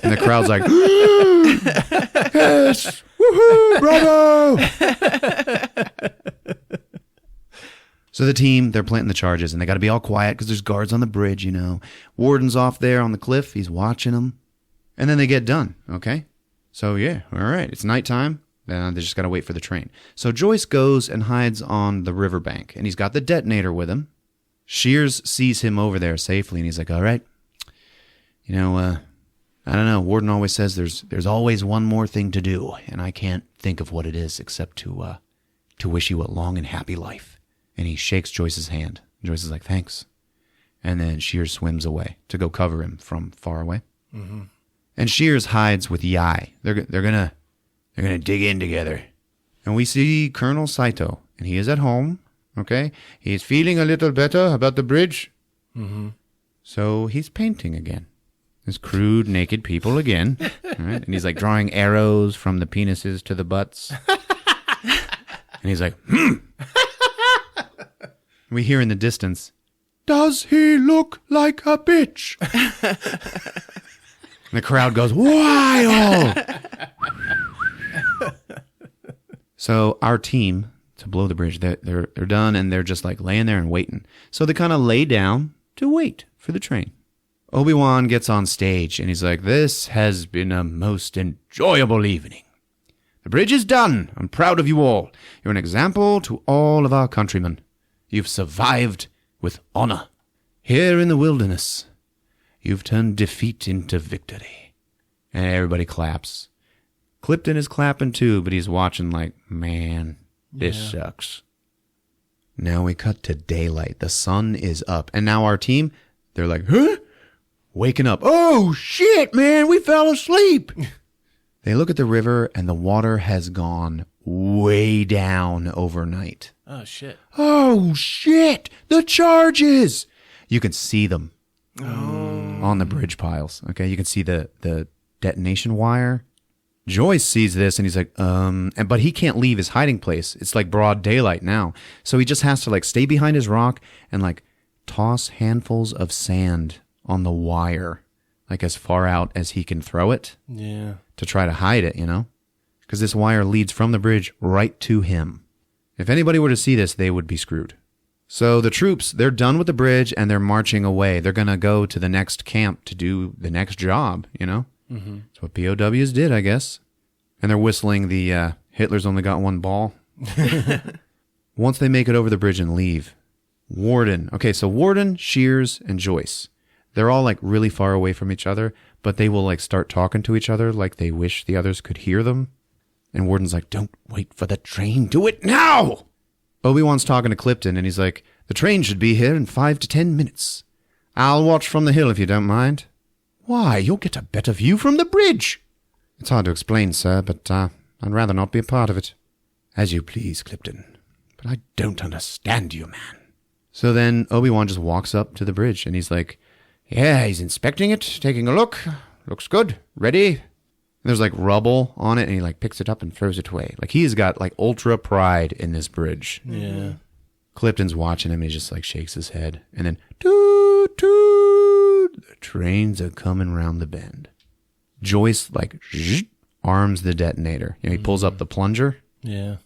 Speaker 2: And the crowd's like, yes! Woohoo! Bravo! So the team, they're planting the charges, and they got to be all quiet because there's guards on the bridge, Warden's off there on the cliff. He's watching them. And then they get done, okay? So, yeah, all right. It's nighttime. They just got to wait for the train. So Joyce goes and hides on the riverbank, and he's got the detonator with him. Shears sees him over there safely, and he's like, all right. I don't know. Warden always says there's always one more thing to do, and I can't think of what it is except to wish you a long and happy life. And he shakes Joyce's hand. Joyce is like, thanks. And then Shears swims away to go cover him from far away. Mm-hmm. And Shears hides with Yai. They're gonna dig in together. And we see Colonel Saito, and he is at home. Okay, he's feeling a little better about the bridge. Mm-hmm. So he's painting again. There's crude, naked people again. All right? And he's drawing arrows from the penises to the butts. And he's like, We hear in the distance, does he look like a bitch? And the crowd goes wild. So our team, to blow the bridge, they're done, and they're just laying there and waiting. So they kind of lay down to wait for the train. Obi-Wan gets on stage, and he's like, this has been a most enjoyable evening. The bridge is done. I'm proud of you all. You're an example to all of our countrymen. You've survived with honor. Here in the wilderness, you've turned defeat into victory. And everybody claps. Clipton is clapping too, but he's watching man, this sucks. Now we cut to daylight. The sun is up. And now our team, They're like, huh? Waking up. Oh, shit, man, we fell asleep. They look at the river, and the water has gone way down overnight.
Speaker 3: Oh, shit.
Speaker 2: Oh, shit, the charges. You can see them on the bridge piles. Okay, you can see the detonation wire. Joyce sees this, and he's like, but he can't leave his hiding place. It's like broad daylight now. So he just has to like stay behind his rock and like toss handfuls of sand on the wire, like as far out as he can throw it.
Speaker 3: Yeah.
Speaker 2: To try to hide it, because this wire leads from the bridge right to him. If anybody were to see this, they would be screwed. So the troops, they're done with the bridge and they're marching away. They're going to go to the next camp to do the next job, Mm-hmm. That's what POWs did, I guess. And they're whistling the Hitler's only got one ball. Once they make it over the bridge and leave, Warden. Okay, so Warden, Shears, and Joyce. They're all like really far away from each other, but they will like start talking to each other like they wish the others could hear them. And Warden's like, don't wait for the train. Do it now! Obi-Wan's talking to Clifton, and he's like, the train should be here in 5 to 10 minutes. I'll watch from the hill if you don't mind. Why, you'll get a better view from the bridge. It's hard to explain, sir, but I'd rather not be a part of it. As you please, Clifton. But I don't understand you, man. So then Obi-Wan just walks up to the bridge, and he's like, yeah, he's inspecting it, taking a look. Looks good. Ready? And there's like rubble on it, and he like picks it up and throws it away. Like he's got like ultra pride in this bridge.
Speaker 3: Yeah.
Speaker 2: Clifton's watching him, and he just like shakes his head. And then, toot, toot, the trains are coming round the bend. Joyce like arms the detonator. He pulls up the plunger.
Speaker 3: Yeah.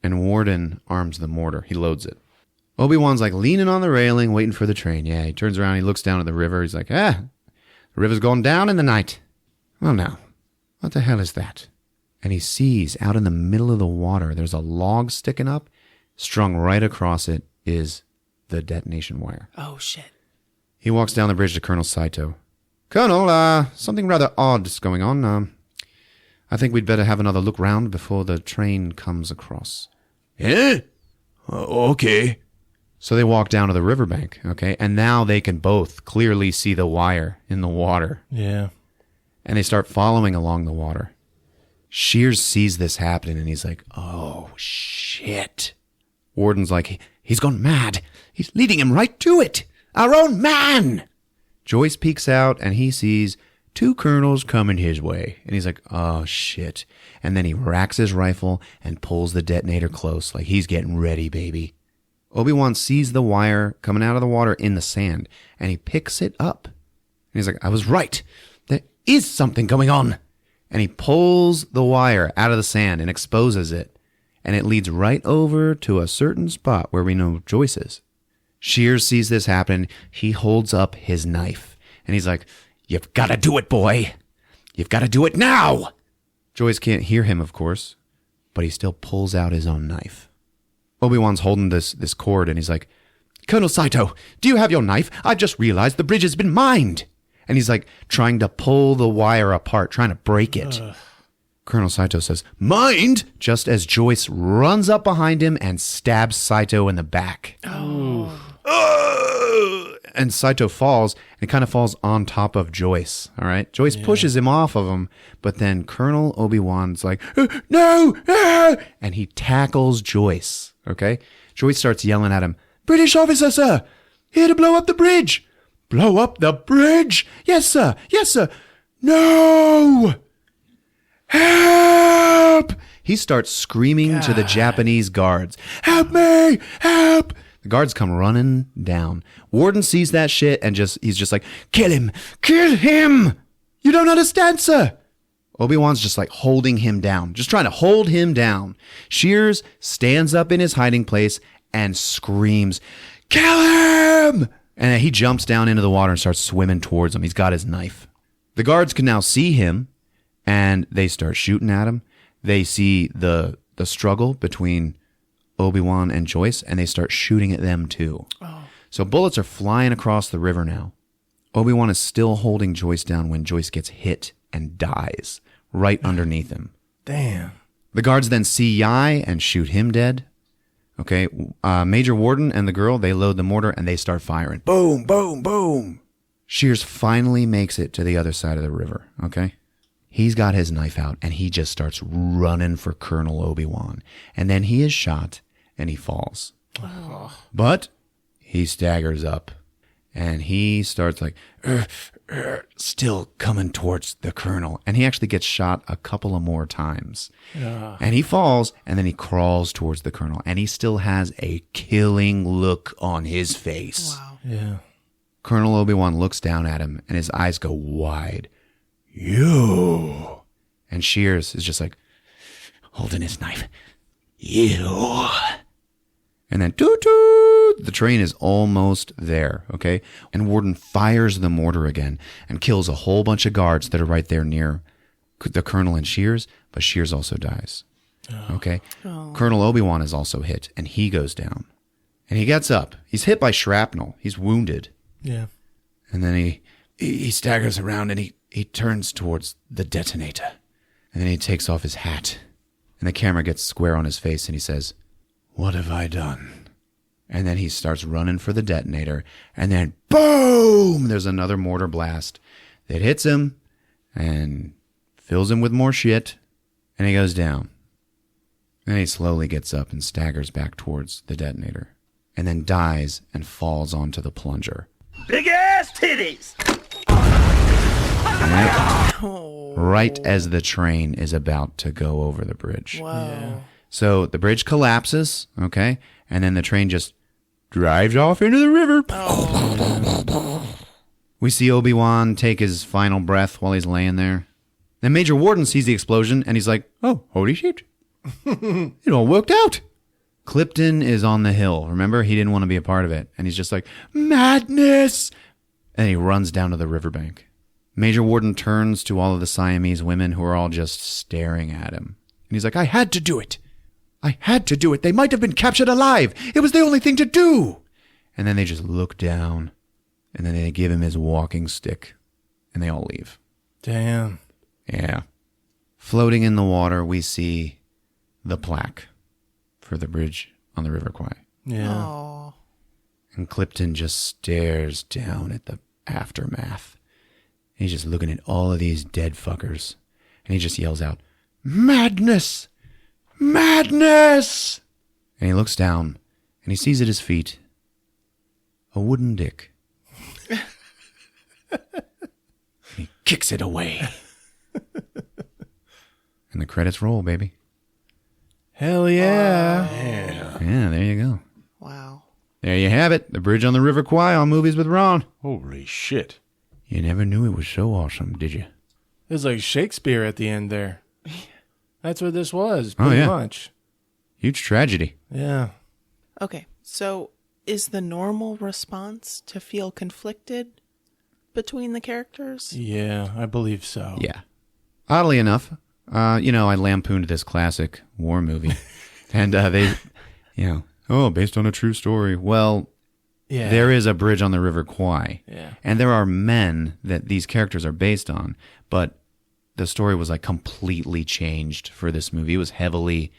Speaker 2: And Warden arms the mortar. He loads it. Obi-Wan's like leaning on the railing, waiting for the train. Yeah, he turns around, he looks down at the river. He's like, the river's gone down in the night. Well, now, what the hell is that? And he sees out in the middle of the water, there's a log sticking up. Strung right across it is the detonation wire.
Speaker 4: Oh, shit.
Speaker 2: He walks down the bridge to Colonel Saito. Colonel, something rather odd is going on. I think we'd better have another look round before the train comes across.
Speaker 1: Eh? Okay.
Speaker 2: So they walk down to the riverbank, okay? And now they can both clearly see the wire in the water.
Speaker 3: Yeah.
Speaker 2: And they start following along the water. Shears sees this happening, and he's like, oh, shit. Warden's like, he's gone mad. He's leading him right to it. Our own man. Joyce peeks out, and he sees 2 colonels coming his way. And he's like, oh, shit. And then he racks his rifle and pulls the detonator close, like he's getting ready, baby. Obi-Wan sees the wire coming out of the water in the sand, and he picks it up. And he's like, I was right. There is something going on. And he pulls the wire out of the sand and exposes it. And it leads right over to a certain spot where we know Joyce is. Shears sees this happen. He holds up his knife. And he's like, you've got to do it, boy. You've got to do it now. Joyce can't hear him, of course, but he still pulls out his own knife. Obi-Wan's holding this cord, and he's like, Colonel Saito, do you have your knife? I've just realized the bridge has been mined. And he's like trying to pull the wire apart, trying to break it. Colonel Saito says, mined? Just as Joyce runs up behind him and stabs Saito in the back. And Saito falls, and he kind of falls on top of Joyce, all right? Joyce pushes him off of him, but then Colonel Obi-Wan's like, no! And he tackles Joyce, okay? Joyce starts yelling at him, British officer, sir! Here to blow up the bridge! Blow up the bridge? Yes, sir! Yes, sir! No! Help! He starts screaming to the Japanese guards, help me! Help! The guards come running down. Warden sees that shit and he's just like, kill him! Kill him! You don't understand, sir! Obi-Wan's just like holding him down, just trying to hold him down. Shears stands up in his hiding place and screams, kill him! And he jumps down into the water and starts swimming towards him. He's got his knife. The guards can now see him, and they start shooting at him. They see the struggle between Obi-Wan and Joyce, and they start shooting at them too. Oh. So bullets are flying across the river now. Obi-Wan is still holding Joyce down when Joyce gets hit and dies right underneath him.
Speaker 3: Damn.
Speaker 2: The guards then see Yai and shoot him dead. Okay, Major Warden and the girl, they load the mortar and they start firing. Boom, boom, boom. Shears finally makes it to the other side of the river, okay? He's got his knife out, and he just starts running for Colonel Obi-Wan. And then he is shot, and he falls. Oh. But he staggers up, and he starts like, still coming towards the Colonel. And he actually gets shot a couple of more times. Yeah. And he falls, and then he crawls towards the Colonel. And he still has a killing look on his face.
Speaker 4: Wow.
Speaker 3: Yeah.
Speaker 2: Colonel Obi-Wan looks down at him, and his eyes go wide. You. And Shears is just like, holding his knife. You. And then, toot-toot, the train is almost there, okay? And Warden fires the mortar again and kills a whole bunch of guards that are right there near the Colonel and Shears, but Shears also dies, okay? Oh. Colonel Obi-Wan is also hit, and he goes down. And he gets up. He's hit by shrapnel. He's wounded.
Speaker 3: Yeah.
Speaker 2: And then he staggers around, and he turns towards the detonator. And then he takes off his hat. And the camera gets square on his face, and he says, "What have I done?" And then he starts running for the detonator. And then, boom! There's another mortar blast that hits him and fills him with more shit. And he goes down. And he slowly gets up and staggers back towards the detonator. And then dies and falls onto the plunger.
Speaker 6: Big ass titties!
Speaker 2: Right as the train is about to go over the bridge.
Speaker 4: Wow. Yeah.
Speaker 2: So the bridge collapses, okay? And then the train just drives off into the river. Oh. We see Obi-Wan take his final breath while he's laying there. Then Major Warden sees the explosion, and he's like, oh, holy shit. It all worked out. Clifton is on the hill. Remember, he didn't want to be a part of it. And he's just like, madness! And he runs down to the riverbank. Major Warden turns to all of the Siamese women who are all just staring at him. And he's like, I had to do it. I had to do it. They might have been captured alive. It was the only thing to do. And then they just look down. And then they give him his walking stick. And they all leave.
Speaker 3: Damn.
Speaker 2: Yeah. Floating in the water, we see the plaque for the bridge on the River Kwai.
Speaker 3: Yeah.
Speaker 4: Aww.
Speaker 2: And Clifton just stares down at the aftermath. He's just looking at all of these dead fuckers. And he just yells out, madness! Madness! And he looks down, and he sees at his feet a wooden dick. And he kicks it away. And the credits roll, baby.
Speaker 3: Hell yeah.
Speaker 2: Yeah, there you go.
Speaker 4: Wow.
Speaker 2: There you have it. The Bridge on the River Kwai on Movies with Ron.
Speaker 1: Holy shit.
Speaker 2: You never knew it was so awesome, did you?
Speaker 3: It was like Shakespeare at the end there. That's what this was, pretty much.
Speaker 2: Huge tragedy.
Speaker 3: Yeah.
Speaker 4: Okay, so is the normal response to feel conflicted between the characters?
Speaker 3: Yeah, I believe so.
Speaker 2: Yeah. Oddly enough, I lampooned this classic war movie. And they, based on a true story. Well,
Speaker 3: yeah.
Speaker 2: There is a bridge on the River Kwai.
Speaker 3: Yeah.
Speaker 2: And there are men that these characters are based on, but the story was like completely changed for this movie. It was heavily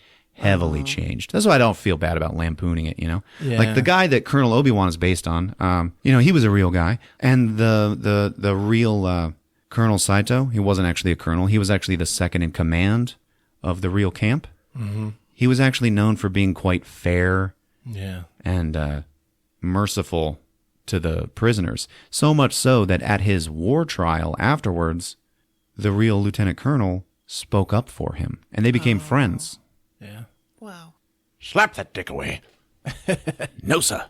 Speaker 2: changed. That's why I don't feel bad about lampooning it,
Speaker 3: Yeah.
Speaker 2: Like the guy that Colonel Obi-Wan is based on, he was a real guy. And the real Colonel Saito, he wasn't actually a colonel. He was actually the second in command of the real camp. Mm-hmm. He was actually known for being quite fair and merciful to the prisoners. So much so that at his war trial afterwards, the real lieutenant colonel spoke up for him, and they became friends.
Speaker 3: Yeah.
Speaker 4: Wow.
Speaker 1: Slap that dick away.
Speaker 2: No, sir.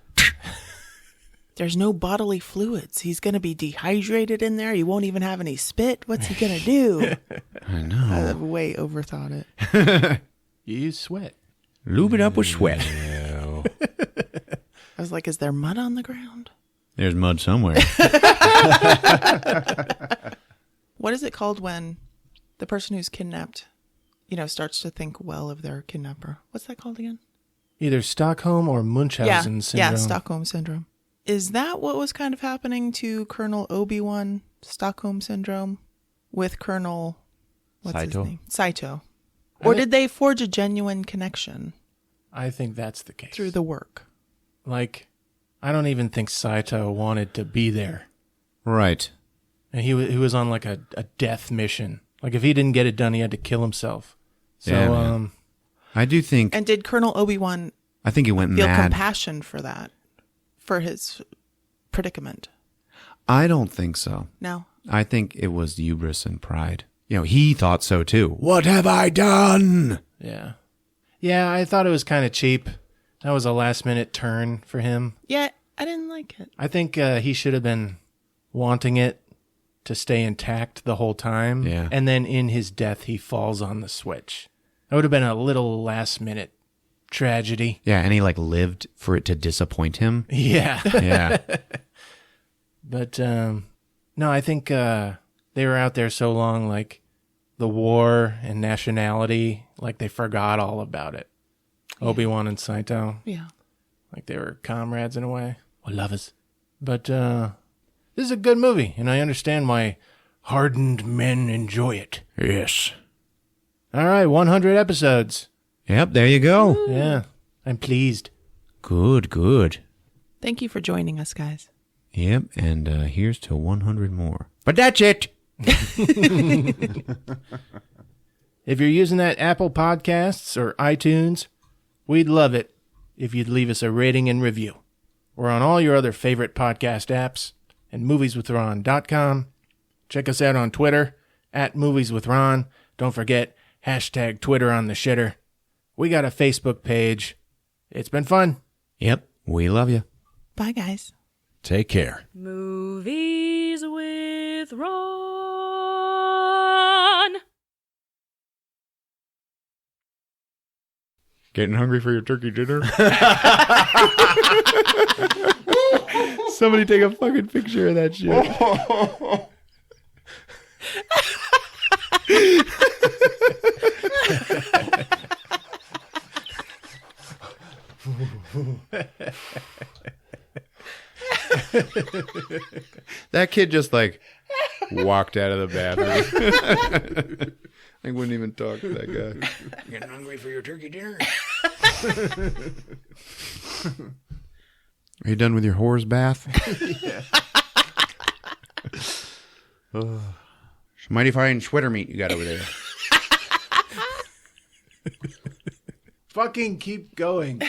Speaker 4: There's no bodily fluids. He's going to be dehydrated in there. He won't even have any spit. What's he going to do?
Speaker 2: I know.
Speaker 4: I've way overthought it.
Speaker 3: You use sweat.
Speaker 2: Lube it up with sweat.
Speaker 4: I was like, is there mud on the ground?
Speaker 2: There's mud somewhere.
Speaker 4: What is it called when the person who's kidnapped, starts to think well of their kidnapper? What's that called again?
Speaker 3: Either Stockholm or Munchausen syndrome.
Speaker 4: Yeah, Stockholm syndrome. Is that what was kind of happening to Colonel Obi-Wan, Stockholm syndrome, with Colonel, what's his name? Saito. Or did they forge a genuine connection?
Speaker 3: I think that's the case.
Speaker 4: Through the work.
Speaker 3: Like, I don't even think Saito wanted to be there.
Speaker 2: Right.
Speaker 3: And he was on like a death mission. Like if he didn't get it done, he had to kill himself. So,
Speaker 2: Yeah, man. I do think.
Speaker 4: And did Colonel Obi-Wan
Speaker 2: I think he went
Speaker 4: feel
Speaker 2: mad.
Speaker 4: compassion for that, for his predicament?
Speaker 2: I don't think so.
Speaker 4: No.
Speaker 2: I think it was hubris and pride. You know, he thought so too. What have I done?
Speaker 3: yeah. Yeah, I thought it was kind of cheap. That was a last-minute turn for him.
Speaker 4: Yeah, I didn't like it.
Speaker 3: I think he should have been wanting it to stay intact the whole time.
Speaker 2: Yeah.
Speaker 3: And then in his death, he falls on the switch. That would have been a little last-minute tragedy.
Speaker 2: Yeah, and he like lived for it to disappoint him.
Speaker 3: Yeah.
Speaker 2: Yeah.
Speaker 3: But, no, I think they were out there so long, like, the war and nationality, like, they forgot all about it. Yeah. Obi-Wan and Saito.
Speaker 4: Yeah.
Speaker 3: Like, they were comrades in a way. Or lovers. But, this is a good movie, and I understand why hardened men enjoy it.
Speaker 2: Yes.
Speaker 3: All right, 100 episodes.
Speaker 2: Yep, there you go.
Speaker 4: Woo.
Speaker 3: Yeah, I'm pleased.
Speaker 2: Good, good.
Speaker 4: Thank you for joining us, guys.
Speaker 2: Yep, and here's to 100 more. But that's it.
Speaker 3: If you're using that Apple Podcasts or iTunes, we'd love it if you'd leave us a rating and review. We're on all your other favorite podcast apps and movieswithron.com. Check us out on Twitter @movieswithron. Don't forget #Twitter on the shitter. We got a Facebook page. It's been fun.
Speaker 2: Yep, we love you.
Speaker 4: Bye, guys.
Speaker 2: Take care.
Speaker 7: Movies with Ron.
Speaker 2: Getting hungry for your turkey dinner? Somebody take a fucking picture of that shit. That kid just like walked out of the bathroom. I wouldn't even talk to that guy. Getting hungry for your turkey dinner? Are you done with your whore's bath? Yeah. Mighty fine sweater meat you got over there.
Speaker 3: Fucking keep going.